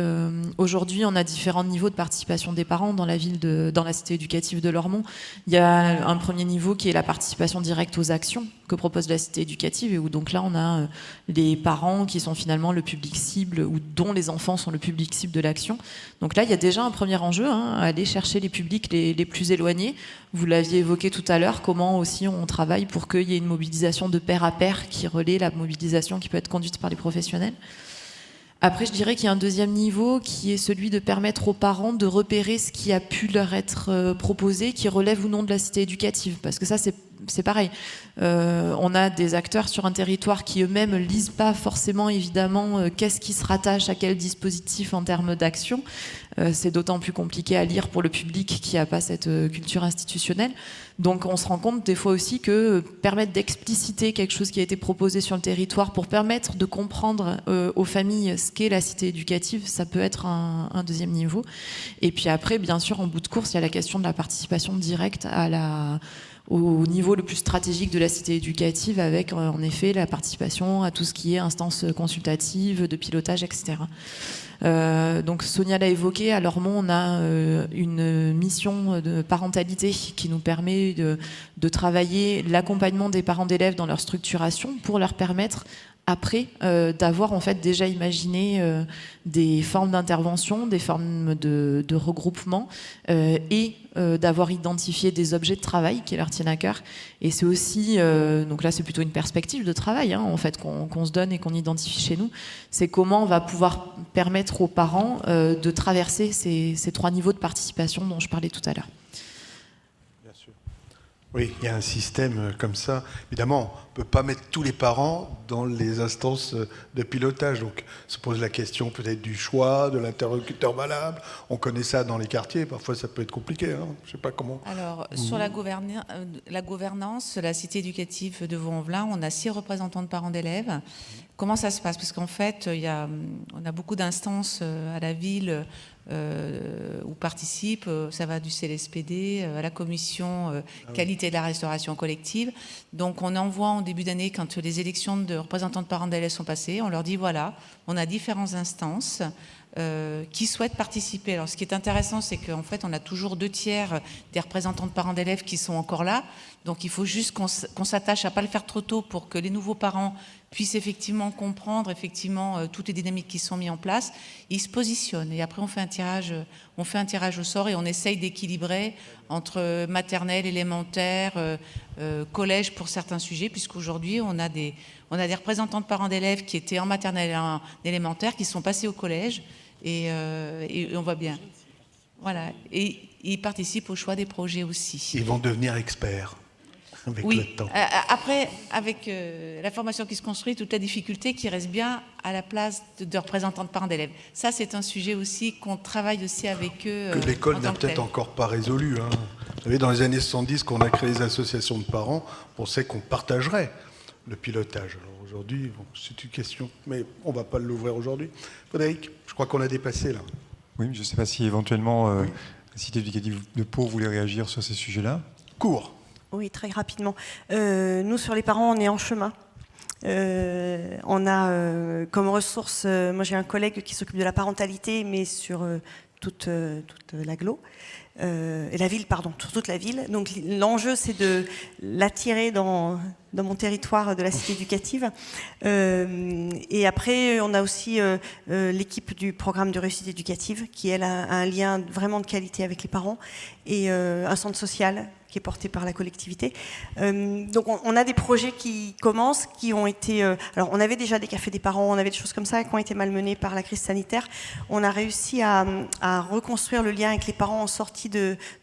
Aujourd'hui, on a différents niveaux de participation des parents dans la cité éducative de Lormont. Il y a un premier niveau qui est la participation directe aux actions que propose la cité éducative, et où donc là, on a les parents qui sont finalement le public cible, ou dont les enfants sont le public cible de l'action. Donc là, il y a déjà un premier enjeu, aller chercher les publics les plus éloignés. Vous l'aviez évoqué tout à l'heure, comment aussi on travaille pour qu'il y ait une mobilisation de pair à pair qui relaie la mobilisation qui peut être conduite par les professionnels. Après, je dirais qu'il y a un deuxième niveau qui est celui de permettre aux parents de repérer ce qui a pu leur être proposé, qui relève ou non de la cité éducative. Parce que ça, c'est pareil. On a des acteurs sur un territoire qui eux-mêmes lisent pas forcément, évidemment, qu'est-ce qui se rattache à quel dispositif en termes d'action. C'est d'autant plus compliqué à lire pour le public qui n'a pas cette culture institutionnelle. Donc on se rend compte des fois aussi que permettre d'expliciter quelque chose qui a été proposé sur le territoire pour permettre de comprendre aux familles ce qu'est la cité éducative, ça peut être un deuxième niveau. Et puis après, bien sûr, en bout de course, il y a la question de la participation directe au niveau le plus stratégique de la cité éducative, avec en effet la participation à tout ce qui est instance consultative, de pilotage, etc. Donc Sonia l'a évoqué, à Lormont, on a une mission de parentalité qui nous permet de travailler l'accompagnement des parents d'élèves dans leur structuration pour leur permettre après d'avoir en fait déjà imaginé des formes d'intervention, des formes de regroupement et d'avoir identifié des objets de travail qui leur tiennent à cœur. Et c'est aussi, donc là c'est plutôt une perspective de travail en fait qu'on se donne et qu'on identifie chez nous, c'est comment on va pouvoir permettre aux parents de traverser ces trois niveaux de participation dont je parlais tout à l'heure. Oui, il y a un système comme ça. Évidemment, on ne peut pas mettre tous les parents dans les instances de pilotage. Donc, se pose la question peut-être du choix, de l'interlocuteur valable. On connaît ça dans les quartiers. Parfois, ça peut être compliqué. Je ne sais pas comment. Alors, sur la gouvernance, la cité éducative de Vaux-en-Velin, on a 6 représentants de parents d'élèves. Comment ça se passe? Parce qu'en fait, on a beaucoup d'instances à la ville où participent, ça va du CLSPD à la commission qualité de la restauration collective. Donc on envoie en début d'année, quand les élections de représentants de parents d'élèves sont passées, on leur dit voilà, on a différentes instances qui souhaitent participer. Alors ce qui est intéressant, c'est qu'en fait on a toujours 2/3 des représentants de parents d'élèves qui sont encore là. Donc il faut juste qu'on s'attache à ne pas le faire trop tôt pour que les nouveaux parents puissent effectivement comprendre toutes les dynamiques qui sont mises en place. Ils se positionnent et après on fait un tirage au sort et on essaye d'équilibrer entre maternelle, élémentaire, collège pour certains sujets, puisqu'aujourd'hui on a des représentants de parents d'élèves qui étaient en maternelle et en élémentaire qui sont passés au collège et on voit bien. Voilà. Et ils participent au choix des projets aussi. Ils vont devenir experts. Avec oui, le temps. Après, avec la formation qui se construit, toute la difficulté qui reste bien à la place de représentants de parents d'élèves. Ça, c'est un sujet aussi qu'on travaille aussi avec eux. Que l'école n'a peut-être encore pas résolu. Vous savez, dans les années 70, quand on a créé les associations de parents, on sait qu'on partagerait le pilotage. Alors aujourd'hui, c'est une question, mais on ne va pas l'ouvrir aujourd'hui. Frédéric, je crois qu'on a dépassé là. Oui, je ne sais pas si éventuellement la cité éducative de Pau voulait réagir sur ces sujets-là. Court. Oui, très rapidement. Nous, sur les parents, on est en chemin. On a comme ressource, moi j'ai un collègue qui s'occupe de la parentalité, mais sur toute l'agglo, et la ville, pardon, sur toute la ville. Donc l'enjeu, c'est de l'attirer dans mon territoire de la cité éducative. Et après, on a aussi l'équipe du programme de réussite éducative, qui, elle, a un lien vraiment de qualité avec les parents, et un centre social qui est porté par la collectivité. Donc on a des projets qui commencent, qui ont été... alors on avait déjà des cafés des parents, on avait des choses comme ça qui ont été malmenées par la crise sanitaire. On a réussi à reconstruire le lien avec les parents en sortie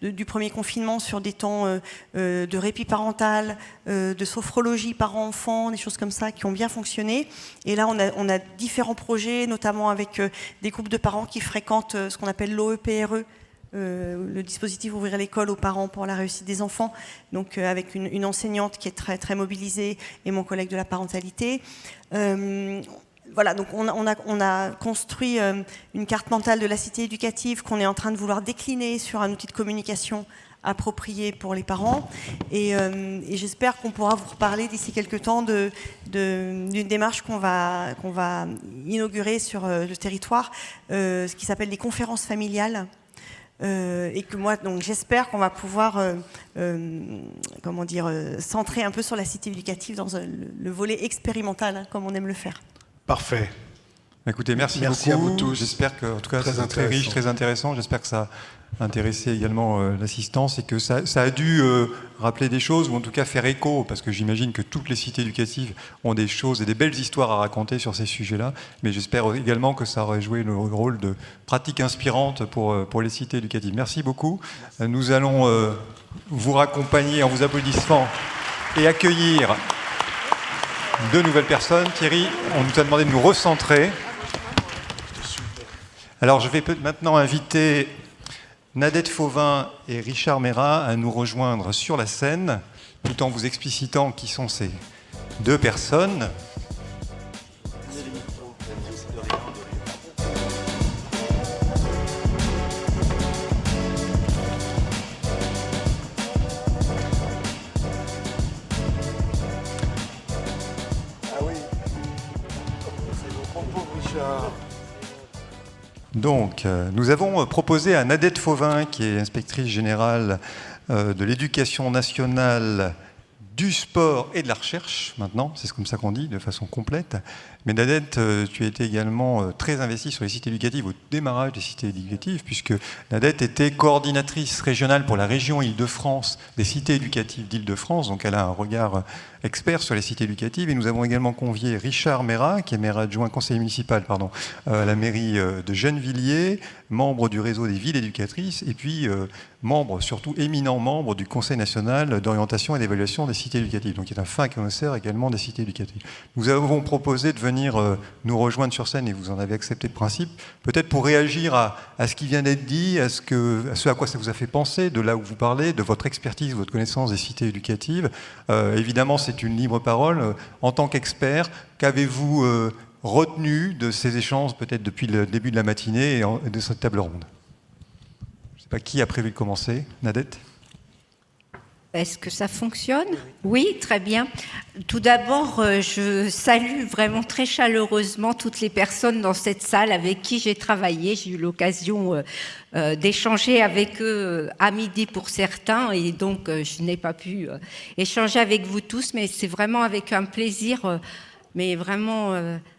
du premier confinement sur des temps de répit parental, de sophrologie parents-enfants, des choses comme ça qui ont bien fonctionné. Et là on a différents projets, notamment avec des groupes de parents qui fréquentent ce qu'on appelle l'OEPRE, le dispositif Ouvrir l'école aux parents pour la réussite des enfants, donc avec une enseignante qui est très, très mobilisée et mon collègue de la parentalité. Voilà, donc on a construit une carte mentale de la cité éducative qu'on est en train de vouloir décliner sur un outil de communication approprié pour les parents. Et j'espère qu'on pourra vous reparler d'ici quelques temps d'une démarche qu'on va inaugurer sur le territoire, ce qui s'appelle les conférences familiales. Et que moi, donc, j'espère qu'on va pouvoir centrer un peu sur la cité éducative dans le volet expérimental, comme on aime le faire. Parfait. Écoutez, merci beaucoup. À vous tous. J'espère que, en tout cas, c'est très riche, très intéressant. J'espère que ça a intéressé également l'assistance et que ça a dû rappeler des choses, ou en tout cas faire écho, parce que j'imagine que toutes les cités éducatives ont des choses et des belles histoires à raconter sur ces sujets-là. Mais j'espère également que ça aurait joué le rôle de pratique inspirante pour les cités éducatives. Merci beaucoup. Nous allons vous raccompagner en vous applaudissant et accueillir deux nouvelles personnes. Thierry, on nous a demandé de nous recentrer. Alors je vais maintenant inviter Nadette Fauvin et Richard Meyrat à nous rejoindre sur la scène, tout en vous explicitant qui sont ces deux personnes. Donc, nous avons proposé à Nadette Fauvin, qui est inspectrice générale de l'éducation nationale, du sport et de la recherche, maintenant, c'est comme ça qu'on dit, de façon complète. Mais Nadette, tu as été également très investie sur les cités éducatives au démarrage des cités éducatives, puisque Nadette était coordinatrice régionale pour la région Île-de-France des cités éducatives d'Île-de-France, donc elle a un regard expert sur les cités éducatives. Et nous avons également convié Richard Meyrat, qui est maire adjoint conseiller municipal à la mairie de Gennevilliers, membre du réseau des villes éducatrices, et puis membre, surtout éminent membre du Conseil national d'orientation et d'évaluation des cités éducatives. Donc il est un fin connaisseur également des cités éducatives. Nous avons proposé de venir nous rejoindre sur scène, et vous en avez accepté le principe, peut-être pour réagir à ce qui vient d'être dit, à ce à quoi ça vous a fait penser, de là où vous parlez, de votre expertise, votre connaissance des cités éducatives. Évidemment, c'est une libre parole. En tant qu'expert, qu'avez-vous retenu de ces échanges, peut-être depuis le début de la matinée et de cette table ronde? Je ne sais pas qui a prévu de commencer. Nadette? Est-ce que ça fonctionne? Oui, très bien. Tout d'abord, je salue vraiment très chaleureusement toutes les personnes dans cette salle avec qui j'ai travaillé. J'ai eu l'occasion d'échanger avec eux à midi pour certains, et donc je n'ai pas pu échanger avec vous tous, mais c'est vraiment avec un plaisir, mais vraiment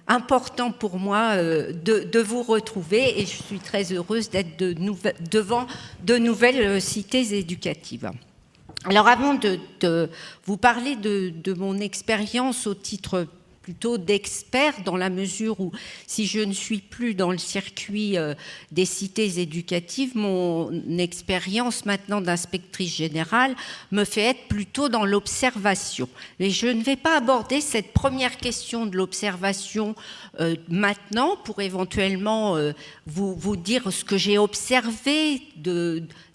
important pour moi de vous retrouver, et je suis très heureuse d'être devant de nouvelles cités éducatives. Alors avant de vous parler de mon expérience au titre plutôt d'expert, dans la mesure où si je ne suis plus dans le circuit des cités éducatives, mon expérience maintenant d'inspectrice générale me fait être plutôt dans l'observation. Mais je ne vais pas aborder cette première question de l'observation maintenant, pour éventuellement vous dire ce que j'ai observé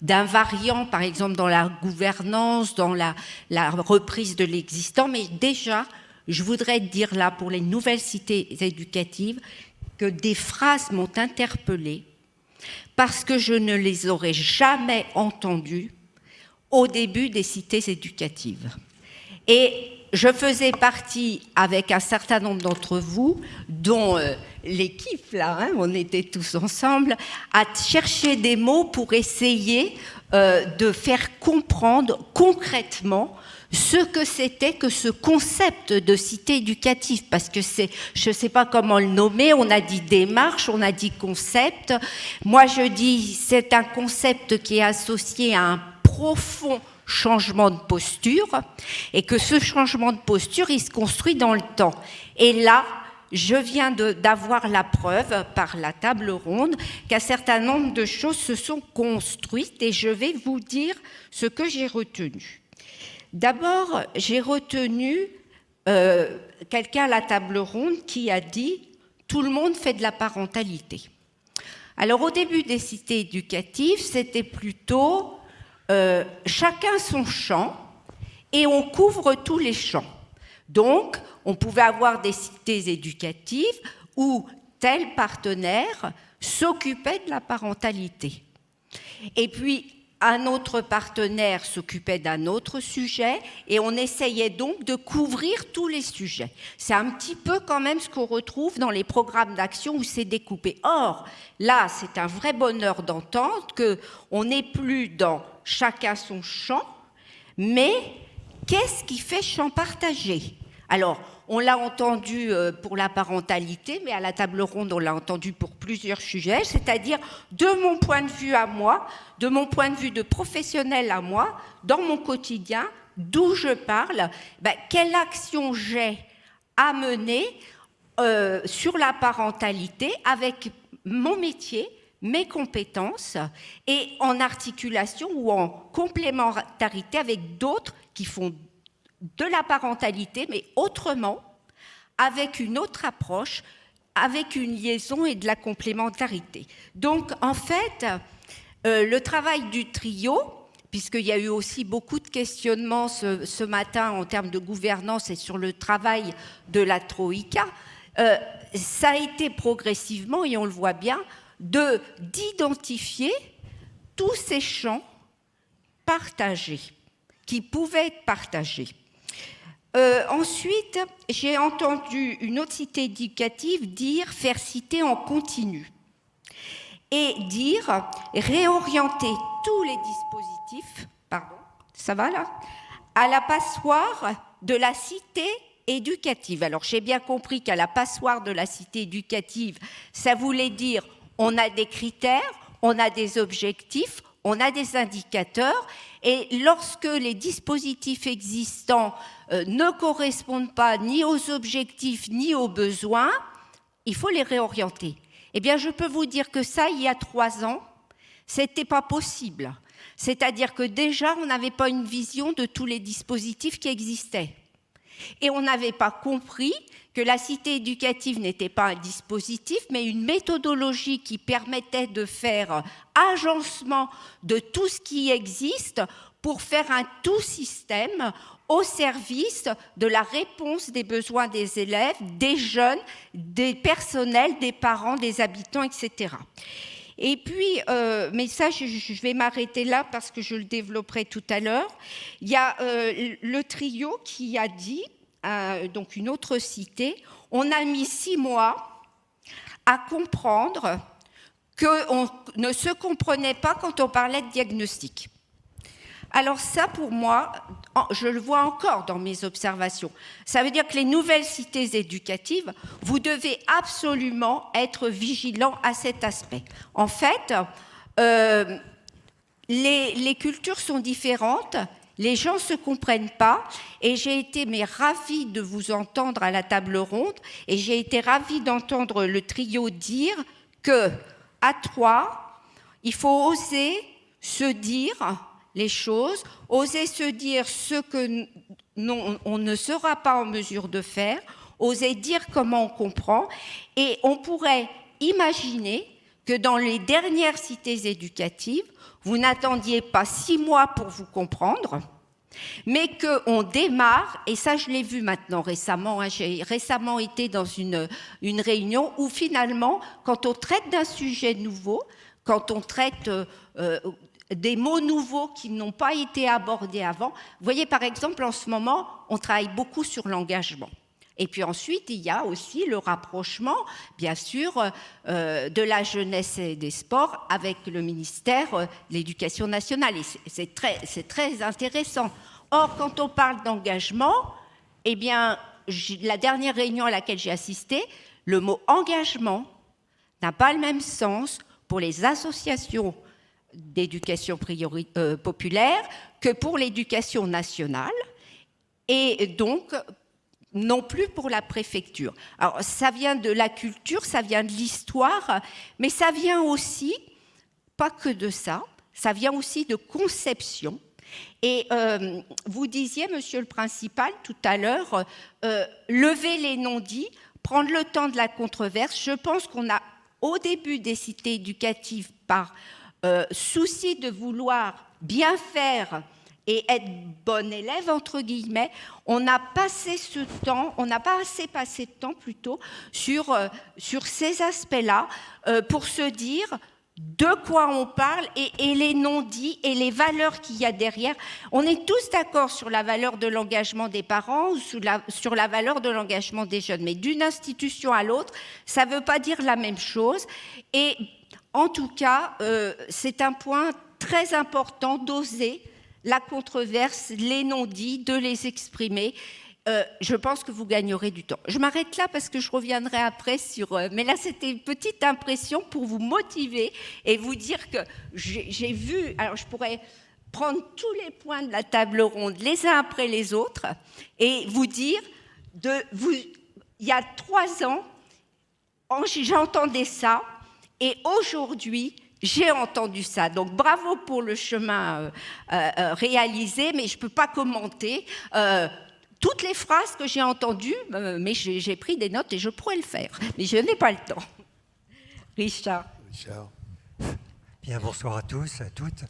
d'invariant, par exemple dans la gouvernance, dans la reprise de l'existant, mais déjà, je voudrais dire là, pour les nouvelles cités éducatives, que des phrases m'ont interpellée parce que je ne les aurais jamais entendues au début des cités éducatives. Et je faisais partie, avec un certain nombre d'entre vous, dont l'équipe, là, on était tous ensemble, à chercher des mots pour essayer de faire comprendre concrètement ce que c'était que ce concept de cité éducative, parce que je ne sais pas comment le nommer, on a dit démarche, on a dit concept. Moi, je dis c'est un concept qui est associé à un profond changement de posture, et que ce changement de posture, il se construit dans le temps. Et là, je viens d'avoir la preuve par la table ronde qu'un certain nombre de choses se sont construites, et je vais vous dire ce que j'ai retenu. D'abord, j'ai retenu quelqu'un à la table ronde qui a dit « tout le monde fait de la parentalité ». Alors au début des cités éducatives, c'était plutôt chacun son champ et on couvre tous les champs. Donc, on pouvait avoir des cités éducatives où tel partenaire s'occupait de la parentalité. Et puis, un autre partenaire s'occupait d'un autre sujet et on essayait donc de couvrir tous les sujets. C'est un petit peu quand même ce qu'on retrouve dans les programmes d'action où c'est découpé. Or, là, c'est un vrai bonheur d'entendre qu'on n'est plus dans chacun son champ, mais qu'est-ce qui fait champ partagé ? Alors, on l'a entendu pour la parentalité, mais à la table ronde, on l'a entendu pour plusieurs sujets, c'est-à-dire de mon point de vue à moi, de mon point de vue de professionnel à moi, dans mon quotidien, d'où je parle, quelle action j'ai à mener sur la parentalité avec mon métier, mes compétences, et en articulation ou en complémentarité avec d'autres qui font de la parentalité, mais autrement, avec une autre approche, avec une liaison et de la complémentarité. Donc, en fait, le travail du trio, puisqu'il y a eu aussi beaucoup de questionnements ce matin en termes de gouvernance et sur le travail de la Troïka, ça a été progressivement, et on le voit bien, d'identifier tous ces champs partagés, qui pouvaient être partagés. Ensuite, j'ai entendu une autre cité éducative dire faire cité en continu et dire réorienter tous les dispositifs, ça va là, à la passoire de la cité éducative. Alors j'ai bien compris qu'à la passoire de la cité éducative, ça voulait dire on a des critères, on a des objectifs, on a des indicateurs, et lorsque les dispositifs existants ne correspondent pas ni aux objectifs ni aux besoins, il faut les réorienter. Eh bien, je peux vous dire que ça, il y a 3 ans, c'était pas possible. C'est-à-dire que déjà, on n'avait pas une vision de tous les dispositifs qui existaient. Et on n'avait pas compris que la cité éducative n'était pas un dispositif, mais une méthodologie qui permettait de faire agencement de tout ce qui existe pour faire un tout système au service de la réponse des besoins des élèves, des jeunes, des personnels, des parents, des habitants, etc. Et puis, mais ça, je vais m'arrêter là parce que je le développerai tout à l'heure. Il y a le trio qui a dit, donc une autre cité, on a mis 6 mois à comprendre qu'on ne se comprenait pas quand on parlait de diagnostic. Alors ça, pour moi, je le vois encore dans mes observations. Ça veut dire que les nouvelles cités éducatives, vous devez absolument être vigilants à cet aspect. En fait, les cultures sont différentes, les gens ne se comprennent pas, et j'ai été ravie de vous entendre à la table ronde, et j'ai été ravie d'entendre le trio dire qu'à 3, il faut oser se dire les choses, oser se dire ce que on ne sera pas en mesure de faire, oser dire comment on comprend, et on pourrait imaginer que dans les dernières cités éducatives, vous n'attendiez pas 6 mois pour vous comprendre, mais qu'on démarre, et ça je l'ai vu maintenant récemment, j'ai récemment été dans une réunion où finalement, quand on traite d'un sujet nouveau, quand on traite des mots nouveaux qui n'ont pas été abordés avant. Vous voyez, par exemple, en ce moment, on travaille beaucoup sur l'engagement. Et puis ensuite, il y a aussi le rapprochement, bien sûr, de la jeunesse et des sports avec le ministère de l'Éducation nationale. Et c'est très intéressant. Or, quand on parle d'engagement, eh bien, la dernière réunion à laquelle j'ai assisté, le mot engagement n'a pas le même sens pour les associations d'éducation populaire que pour l'éducation nationale, et donc non plus pour la préfecture. Alors, ça vient de la culture, ça vient de l'histoire, mais ça vient aussi, pas que de ça, ça vient aussi de conception. Et vous disiez, monsieur le principal, tout à l'heure, lever les non-dits, prendre le temps de la controverse. Je pense qu'on a, au début des cités éducatives, par souci de vouloir bien faire et être bon élève, entre guillemets, on n'a pas assez passé de temps plutôt sur ces aspects-là pour se dire de quoi on parle et les non-dits et les valeurs qu'il y a derrière. On est tous d'accord sur la valeur de l'engagement des parents ou sur la valeur de l'engagement des jeunes, mais d'une institution à l'autre, ça ne veut pas dire la même chose. Et en tout cas, c'est un point très important d'oser la controverse, les non-dits, de les exprimer. Je pense que vous gagnerez du temps. Je m'arrête là parce que je reviendrai après sur... mais là, c'était une petite impression pour vous motiver et vous dire que j'ai vu... Alors, je pourrais prendre tous les points de la table ronde, les uns après les autres, et vous dire... il y a 3 ans, j'entendais ça, et aujourd'hui... j'ai entendu ça. Donc, bravo pour le chemin réalisé, mais je ne peux pas commenter toutes les phrases que j'ai entendues, mais j'ai pris des notes et je pourrais le faire. Mais je n'ai pas le temps. Richard. Bien, bonsoir à tous, à toutes.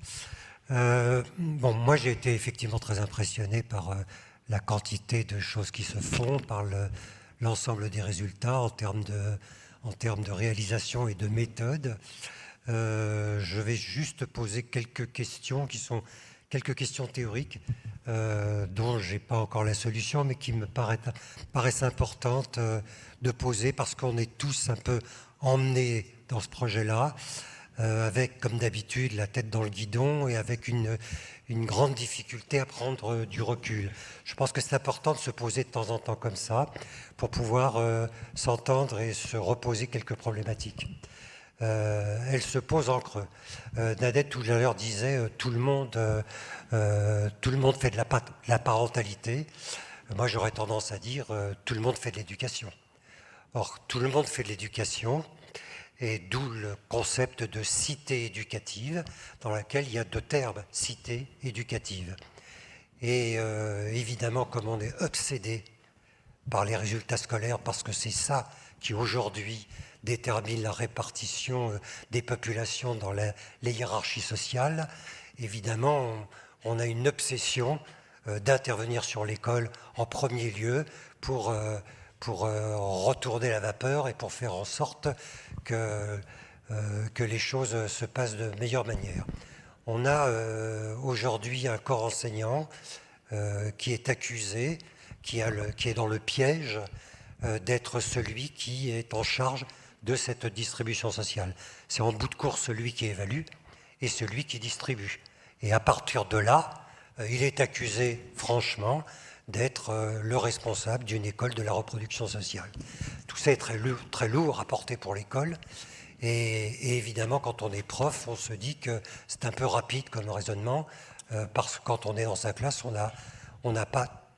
Moi, j'ai été effectivement très impressionné par la quantité de choses qui se font, par l'ensemble des résultats en termes de réalisation et de méthode. Je vais juste poser quelques questions qui sont quelques questions théoriques dont je n'ai pas encore la solution, mais qui me paraissent importantes de poser parce qu'on est tous un peu emmenés dans ce projet-là, avec, comme d'habitude, la tête dans le guidon et avec une grande difficulté à prendre du recul. Je pense que c'est important de se poser de temps en temps comme ça pour pouvoir s'entendre et se reposer quelques problématiques. Elle se pose en creux. Nadette tout à l'heure disait tout le monde fait de la parentalité. Moi j'aurais tendance à dire tout le monde fait de l'éducation. Or tout le monde fait de l'éducation et d'où le concept de cité éducative dans laquelle il y a 2 termes, cité éducative. Et évidemment comme on est obsédé par les résultats scolaires parce que c'est ça qui aujourd'hui détermine la répartition des populations dans les hiérarchies sociales, évidemment, on a une obsession d'intervenir sur l'école en premier lieu pour retourner la vapeur et pour faire en sorte que les choses se passent de meilleure manière. On a aujourd'hui un corps enseignant qui est accusé, qui est dans le piège d'être celui qui est en charge de cette distribution sociale. C'est en bout de course celui qui évalue et celui qui distribue. Et à partir de là, il est accusé franchement d'être le responsable d'une école de la reproduction sociale. Tout ça est très lourd à porter pour l'école. Et évidemment, quand on est prof, on se dit que c'est un peu rapide comme raisonnement, parce que quand on est dans sa classe, on n'a pas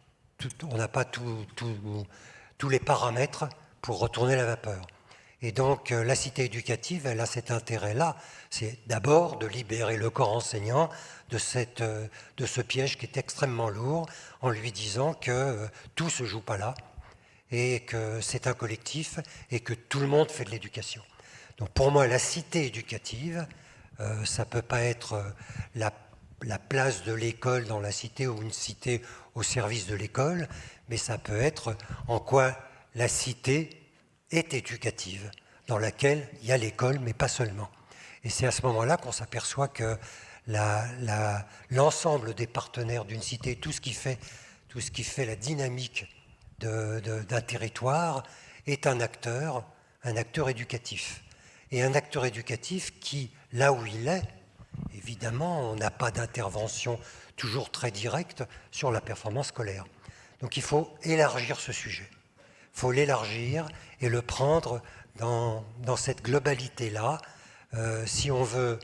tous les paramètres pour retourner la vapeur. Et donc, la cité éducative, elle a cet intérêt-là, c'est d'abord de libérer le corps enseignant de ce piège qui est extrêmement lourd, en lui disant que tout ne se joue pas là, et que c'est un collectif, et que tout le monde fait de l'éducation. Donc pour moi, la cité éducative, ça ne peut pas être la place de l'école dans la cité ou une cité au service de l'école, mais ça peut être en quoi la cité est éducative, dans laquelle il y a l'école, mais pas seulement. Et c'est à ce moment-là qu'on s'aperçoit que l'ensemble des partenaires d'une cité, tout ce qui fait la dynamique d'un territoire, est un acteur éducatif. Et un acteur éducatif qui, là où il est, évidemment, on n'a pas d'intervention toujours très directe sur la performance scolaire. Donc il faut élargir ce sujet. Il faut l'élargir et le prendre dans cette globalité-là, si on veut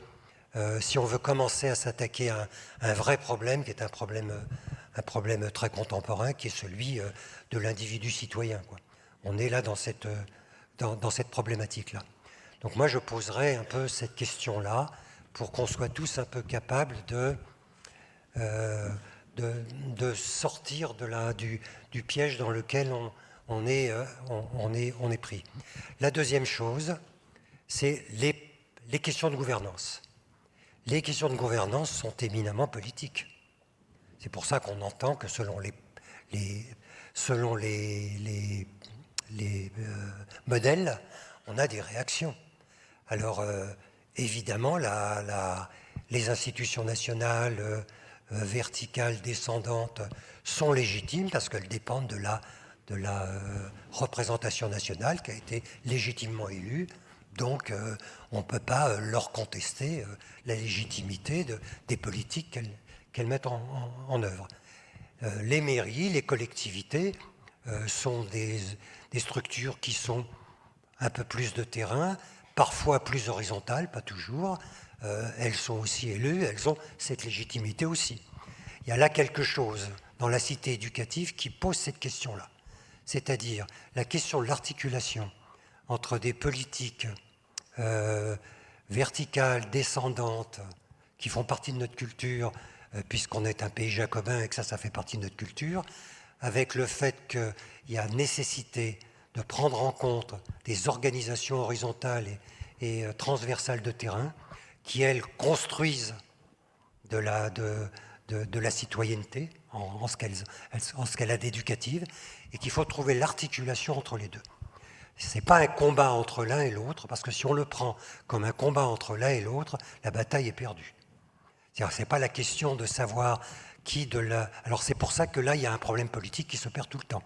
si on veut commencer à s'attaquer à un vrai problème, qui est un problème très contemporain, qui est celui de l'individu citoyen, quoi. On est là dans cette problématique-là. Donc moi, je poserais un peu cette question-là pour qu'on soit tous un peu capables de sortir du piège dans lequel on est pris. La deuxième chose, c'est les questions de gouvernance. Les questions de gouvernance sont éminemment politiques. C'est pour ça qu'on entend que selon les modèles, on a des réactions. Alors, évidemment, les institutions nationales, verticales, descendantes, sont légitimes parce qu'elles dépendent de la représentation nationale qui a été légitimement élue. Donc, on ne peut pas leur contester la légitimité des politiques qu'elles mettent en œuvre. Les mairies, les collectivités sont des structures qui sont un peu plus de terrain, parfois plus horizontales, pas toujours. Elles sont aussi élues, elles ont cette légitimité aussi. Il y a là quelque chose dans la cité éducative qui pose cette question-là, c'est-à-dire la question de l'articulation entre des politiques verticales, descendantes, qui font partie de notre culture, puisqu'on est un pays jacobin et que ça fait partie de notre culture, avec le fait qu'il y a nécessité de prendre en compte des organisations horizontales et transversales de terrain qui, elles, construisent de la citoyenneté en ce qu'elle a d'éducative, et qu'il faut trouver l'articulation entre les deux. Ce n'est pas un combat entre l'un et l'autre, parce que si on le prend comme un combat entre l'un et l'autre, la bataille est perdue. Ce n'est pas la question de savoir qui de la... Alors c'est pour ça que là, il y a un problème politique qui se perd tout le temps.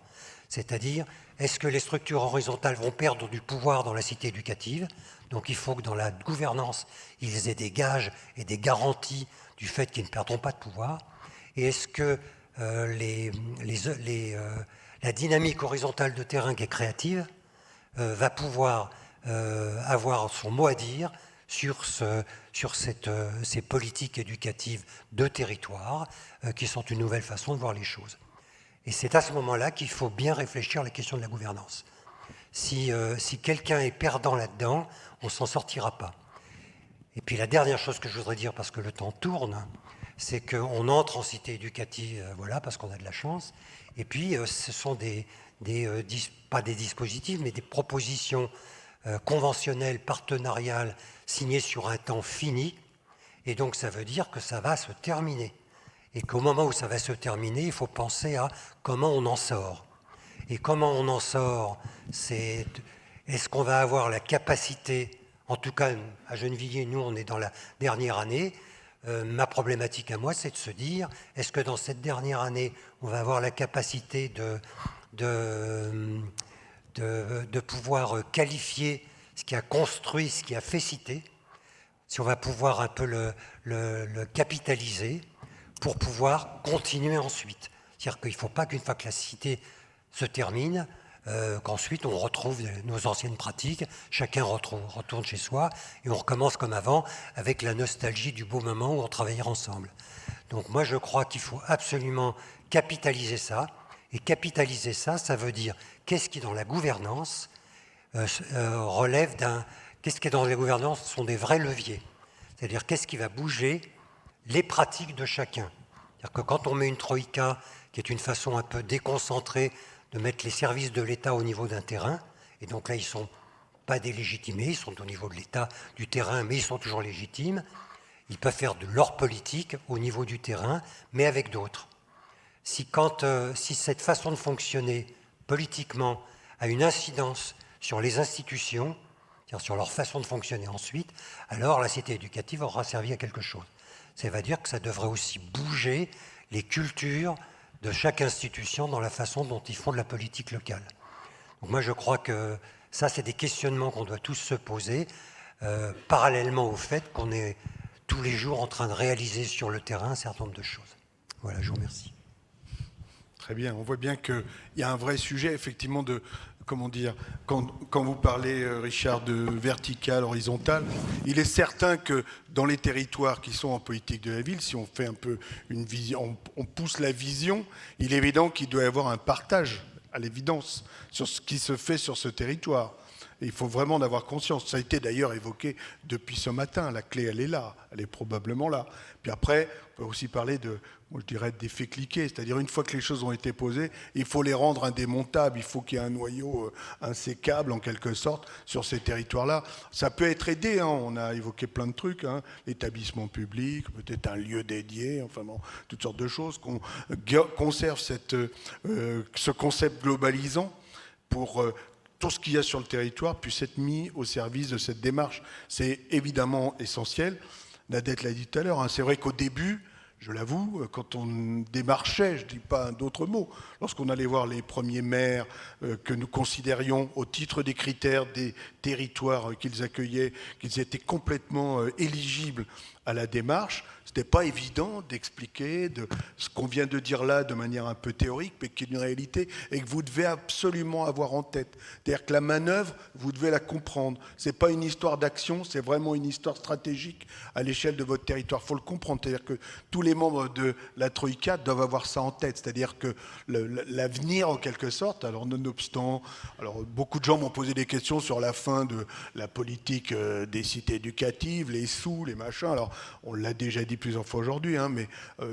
C'est-à-dire, est-ce que les structures horizontales vont perdre du pouvoir dans la cité éducative? Donc il faut que dans la gouvernance, ils aient des gages et des garanties du fait qu'ils ne perdront pas de pouvoir. Et est-ce que la dynamique horizontale de terrain qui est créative va pouvoir avoir son mot à dire sur ces politiques éducatives de territoire qui sont une nouvelle façon de voir les choses. Et c'est à ce moment-là qu'il faut bien réfléchir à la question de la gouvernance. Si quelqu'un est perdant là-dedans, on ne s'en sortira pas. Et puis la dernière chose que je voudrais dire, parce que le temps tourne, c'est qu'on entre en cité éducative, voilà, parce qu'on a de la chance, et puis ce sont pas des dispositifs, mais des propositions conventionnelles, partenariales, signées sur un temps fini, et donc ça veut dire que ça va se terminer. Et qu'au moment où ça va se terminer, il faut penser à comment on en sort. Et comment on en sort, est-ce qu'on va avoir la capacité, en tout cas à Gennevilliers, nous on est dans la dernière année, ma problématique à moi c'est de se dire, est-ce que dans cette dernière année, on va avoir la capacité de pouvoir qualifier ce qui a construit, ce qui a fait cité, si on va pouvoir un peu le capitaliser pour pouvoir continuer ensuite. C'est-à-dire qu'il ne faut pas qu'une fois que la cité se termine, qu'ensuite on retrouve nos anciennes pratiques, chacun retourne chez soi et on recommence comme avant avec la nostalgie du beau moment où on travaillait ensemble. Donc moi je crois qu'il faut absolument capitaliser ça, et capitaliser ça, ça veut dire qu'est-ce qui dans la gouvernance relève d'un... Qu'est-ce qui est dans la gouvernance sont des vrais leviers. C'est-à-dire qu'est-ce qui va bouger les pratiques de chacun. C'est-à-dire que quand on met une troïka, qui est une façon un peu déconcentrée de mettre les services de l'État au niveau d'un terrain, et donc là ils ne sont pas délégitimés, ils sont au niveau de l'État, du terrain, mais ils sont toujours légitimes, ils peuvent faire de leur politique au niveau du terrain, mais avec d'autres. Si cette façon de fonctionner politiquement a une incidence sur les institutions, c'est-à-dire sur leur façon de fonctionner ensuite, alors la cité éducative aura servi à quelque chose. Ça veut dire que ça devrait aussi bouger les cultures de chaque institution dans la façon dont ils font de la politique locale. Donc moi je crois que ça c'est des questionnements qu'on doit tous se poser, parallèlement au fait qu'on est tous les jours en train de réaliser sur le terrain un certain nombre de choses. Voilà, je vous remercie. Très bien. On voit bien qu'il y a un vrai sujet, effectivement, de... Comment dire, quand vous parlez, Richard, de vertical, horizontal, il est certain que dans les territoires qui sont en politique de la ville, si on fait un peu une vision, on pousse la vision, il est évident qu'il doit y avoir un partage, à l'évidence, sur ce qui se fait sur ce territoire. Et il faut vraiment en avoir conscience. Ça a été d'ailleurs évoqué depuis ce matin. La clé, elle est là. Elle est probablement là. Puis après, on peut aussi parler de, moi, je dirais, d'effets cliqués. C'est-à-dire, une fois que les choses ont été posées, il faut les rendre indémontables. Il faut qu'il y ait un noyau insécable, en quelque sorte, sur ces territoires-là. Ça peut être aidé. Hein. On a évoqué plein de trucs. Hein. L'établissement public, peut-être un lieu dédié, enfin bon, toutes sortes de choses. Qu'on conserve ce concept globalisant pour... tout ce qu'il y a sur le territoire puisse être mis au service de cette démarche. C'est évidemment essentiel. Nadette l'a dit tout à l'heure, hein, c'est vrai qu'au début, je l'avoue, quand on démarchait, je ne dis pas d'autres mots, lorsqu'on allait voir les premiers maires que nous considérions au titre des critères des territoires qu'ils accueillaient, qu'ils étaient complètement éligibles à la démarche, ce n'était pas évident d'expliquer de ce qu'on vient de dire là de manière un peu théorique, mais qui est une réalité et que vous devez absolument avoir en tête. C'est-à-dire que la manœuvre, vous devez la comprendre. Ce n'est pas une histoire d'action, c'est vraiment une histoire stratégique à l'échelle de votre territoire. Il faut le comprendre. C'est-à-dire que tous les membres de la Troïka doivent avoir ça en tête. C'est-à-dire que l'avenir, en quelque sorte, alors nonobstant, alors beaucoup de gens m'ont posé des questions sur la fin de la politique des cités éducatives, les sous, les machins. Alors, on l'a déjà dit plusieurs fois aujourd'hui, hein, mais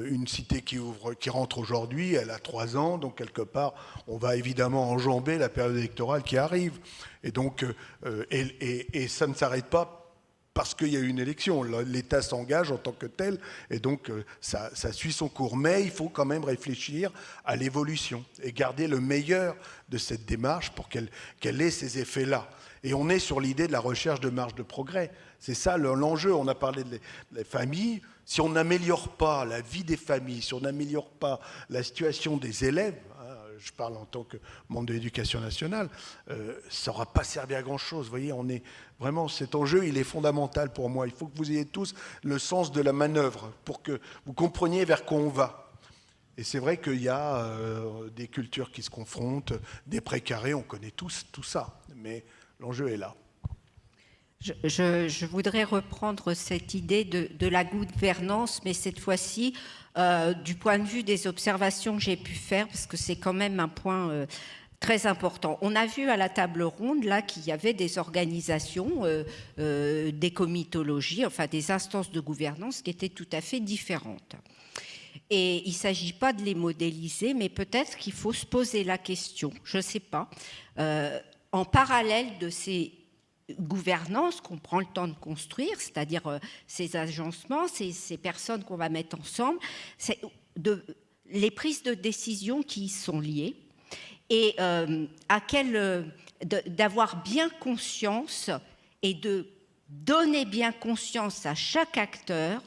une cité qui rentre aujourd'hui, elle a 3 ans, donc quelque part, on va évidemment enjamber la période électorale qui arrive. Et donc, et ça ne s'arrête pas parce qu'il y a eu une élection. L'État s'engage en tant que tel, et donc ça suit son cours. Mais il faut quand même réfléchir à l'évolution et garder le meilleur de cette démarche pour qu'elle ait ces effets-là. Et on est sur l'idée de la recherche de marge de progrès. C'est ça l'enjeu. On a parlé des familles. Si on n'améliore pas la vie des familles, si on n'améliore pas la situation des élèves, hein, je parle en tant que membre de l'Éducation nationale, ça n'aura pas servi à grand-chose. Vous voyez, on est vraiment, cet enjeu, il est fondamental pour moi. Il faut que vous ayez tous le sens de la manœuvre pour que vous compreniez vers quoi on va. Et c'est vrai qu'il y a des cultures qui se confrontent, des précarés, on connaît tous tout ça. Mais l'enjeu est là. Je voudrais reprendre cette idée de la gouvernance, mais cette fois-ci du point de vue des observations que j'ai pu faire, parce que c'est quand même un point très important. On a vu à la table ronde là qu'il y avait des organisations, des comitologies, enfin des instances de gouvernance qui étaient tout à fait différentes. Et il ne s'agit pas de les modéliser, mais peut-être qu'il faut se poser la question, je ne sais pas, en parallèle de ces gouvernance qu'on prend le temps de construire, c'est-à-dire ces agencements, ces personnes qu'on va mettre ensemble, c'est les prises de décision qui y sont liées et d'avoir bien conscience et de donner bien conscience à chaque acteur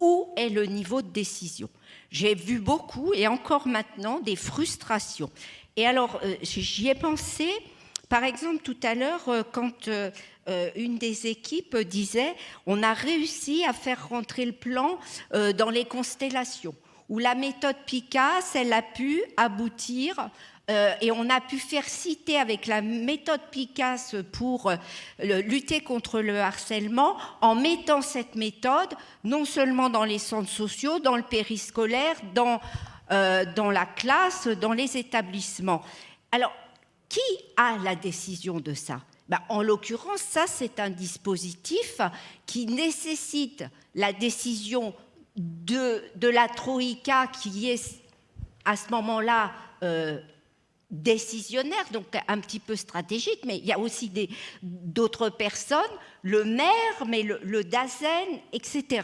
où est le niveau de décision. J'ai vu beaucoup et encore maintenant des frustrations. Et alors, j'y ai pensé. Par exemple, tout à l'heure, quand une des équipes disait « on a réussi à faire rentrer le plan dans les constellations », où la méthode Picasse, elle a pu aboutir et on a pu faire citer avec la méthode Picasse pour lutter contre le harcèlement, en mettant cette méthode non seulement dans les centres sociaux, dans le périscolaire, dans la classe, dans les établissements. Alors, qui a la décision de ça ? En l'occurrence, ça, c'est un dispositif qui nécessite la décision de la Troïka, qui est à ce moment-là décisionnaire, donc un petit peu stratégique, mais il y a aussi d'autres personnes, le maire, mais le DAZEN, etc.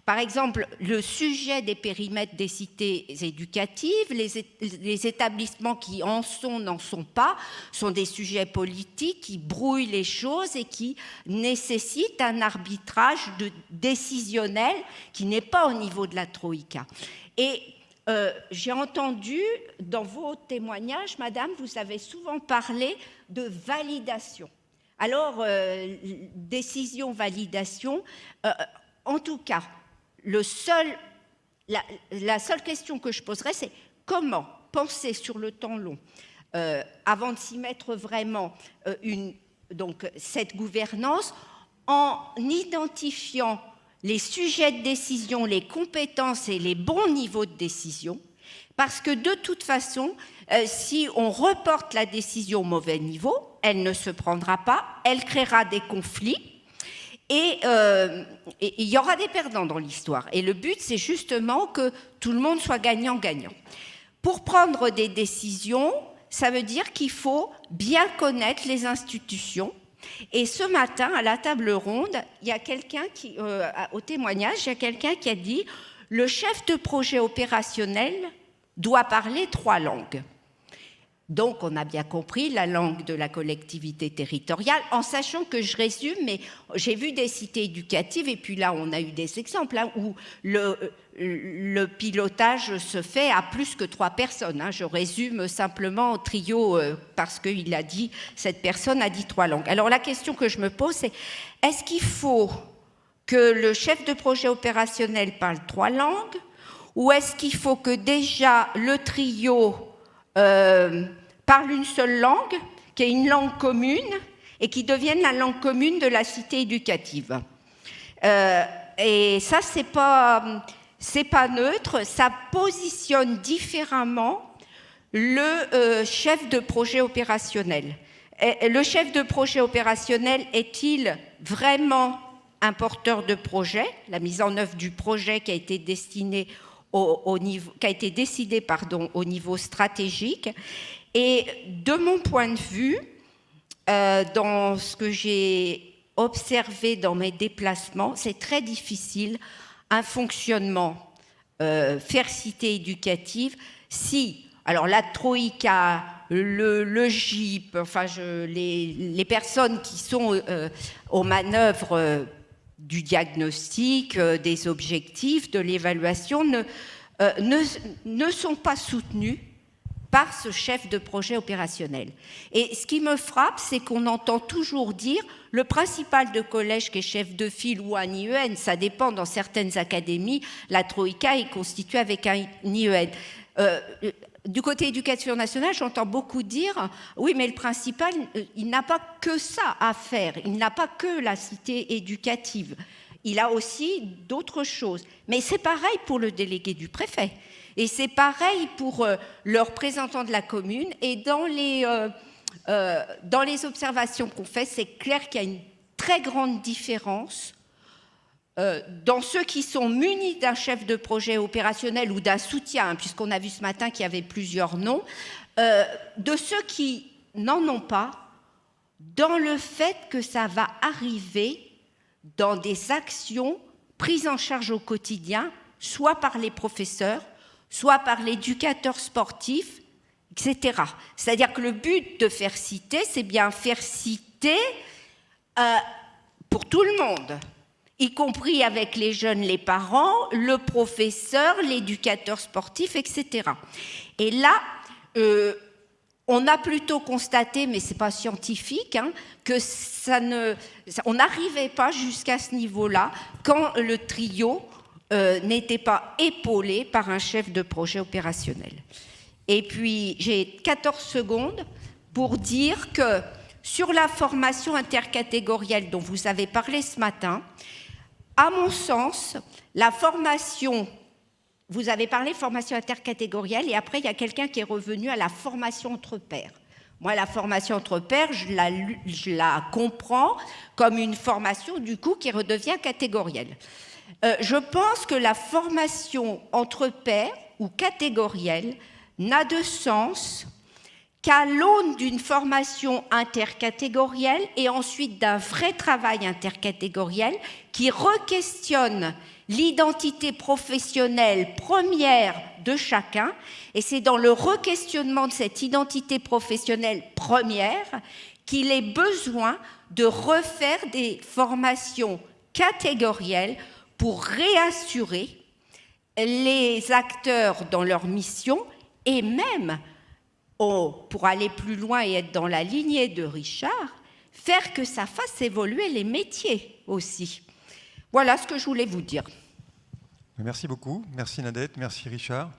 Par exemple, le sujet des périmètres des cités éducatives, les établissements qui en sont, n'en sont pas, sont des sujets politiques qui brouillent les choses et qui nécessitent un arbitrage décisionnel qui n'est pas au niveau de la Troïka. Et j'ai entendu dans vos témoignages, madame, vous avez souvent parlé de validation. Alors, décision, validation, en tout cas, la seule question que je poserais, c'est comment penser sur le temps long, avant de s'y mettre vraiment donc, cette gouvernance, en identifiant les sujets de décision, les compétences et les bons niveaux de décision, parce que de toute façon, si on reporte la décision au mauvais niveau, elle ne se prendra pas, elle créera des conflits, et il y aura des perdants dans l'histoire. Et le but, c'est justement que tout le monde soit gagnant-gagnant. Pour prendre des décisions, ça veut dire qu'il faut bien connaître les institutions. Et ce matin, à la table ronde, il y a quelqu'un qui, au témoignage, il y a quelqu'un qui a dit « Le chef de projet opérationnel doit parler 3 langues ». Donc, on a bien compris la langue de la collectivité territoriale, en sachant que je résume, mais j'ai vu des cités éducatives, et puis là, on a eu des exemples où le pilotage se fait à plus que 3 personnes. Je résume simplement au trio, parce qu'il a dit, cette personne a dit 3 langues. Alors, la question que je me pose, c'est, est-ce qu'il faut que le chef de projet opérationnel parle 3 langues, ou est-ce qu'il faut que déjà le trio parle une seule langue, qui est une langue commune, et qui devienne la langue commune de la cité éducative. Et ça, c'est pas neutre, ça positionne différemment le chef de projet opérationnel. Et le chef de projet opérationnel est-il vraiment un porteur de projet? La mise en œuvre du projet qui a été destiné qui a été décidé au niveau stratégique. Et de mon point de vue, dans ce que j'ai observé dans mes déplacements, c'est très difficile un fonctionnement faire cité éducative si, alors la Troïka, le GIP, enfin les personnes qui sont aux manœuvres du diagnostic, des objectifs, de l'évaluation, ne sont pas soutenus par ce chef de projet opérationnel. Et ce qui me frappe, c'est qu'on entend toujours dire le principal de collège qui est chef de file ou un IEN, ça dépend, dans certaines académies, la Troïka est constituée avec un IEN. Du côté éducation nationale, j'entends beaucoup dire oui, mais le principal, il n'a pas que ça à faire, il n'a pas que la cité éducative, il a aussi d'autres choses. Mais c'est pareil pour le délégué du préfet, et c'est pareil pour le représentant de la commune. Et dans les observations qu'on fait, c'est clair qu'il y a une très grande différence dans ceux qui sont munis d'un chef de projet opérationnel ou d'un soutien, puisqu'on a vu ce matin qu'il y avait plusieurs noms, de ceux qui n'en ont pas, dans le fait que ça va arriver dans des actions prises en charge au quotidien, soit par les professeurs, soit par l'éducateur sportif, etc. C'est-à-dire que le but de faire citer, c'est bien faire citer pour tout le monde, y compris avec les jeunes, les parents, le professeur, l'éducateur sportif, etc. Et là, on a plutôt constaté, mais ce n'est pas scientifique, que on n'arrivait pas jusqu'à ce niveau-là quand le trio n'était pas épaulé par un chef de projet opérationnel. Et puis, j'ai 14 secondes pour dire que sur la formation intercatégorielle dont vous avez parlé ce matin, à mon sens, la formation, vous avez parlé de formation intercatégorielle, et après, il y a quelqu'un qui est revenu à la formation entre pairs. Moi, la formation entre pairs, je la comprends comme une formation, du coup, qui redevient catégorielle. Je pense que la formation entre pairs ou catégorielle n'a de sens qu'à l'aune d'une formation intercatégorielle et ensuite d'un vrai travail intercatégoriel qui re-questionne l'identité professionnelle première de chacun. Et c'est dans le re-questionnement de cette identité professionnelle première qu'il est besoin de refaire des formations catégorielles pour réassurer les acteurs dans leur mission et même, pour aller plus loin et être dans la lignée de Richard, faire que ça fasse évoluer les métiers aussi. Voilà ce que je voulais vous dire. Merci beaucoup. Merci Nadette, merci Richard.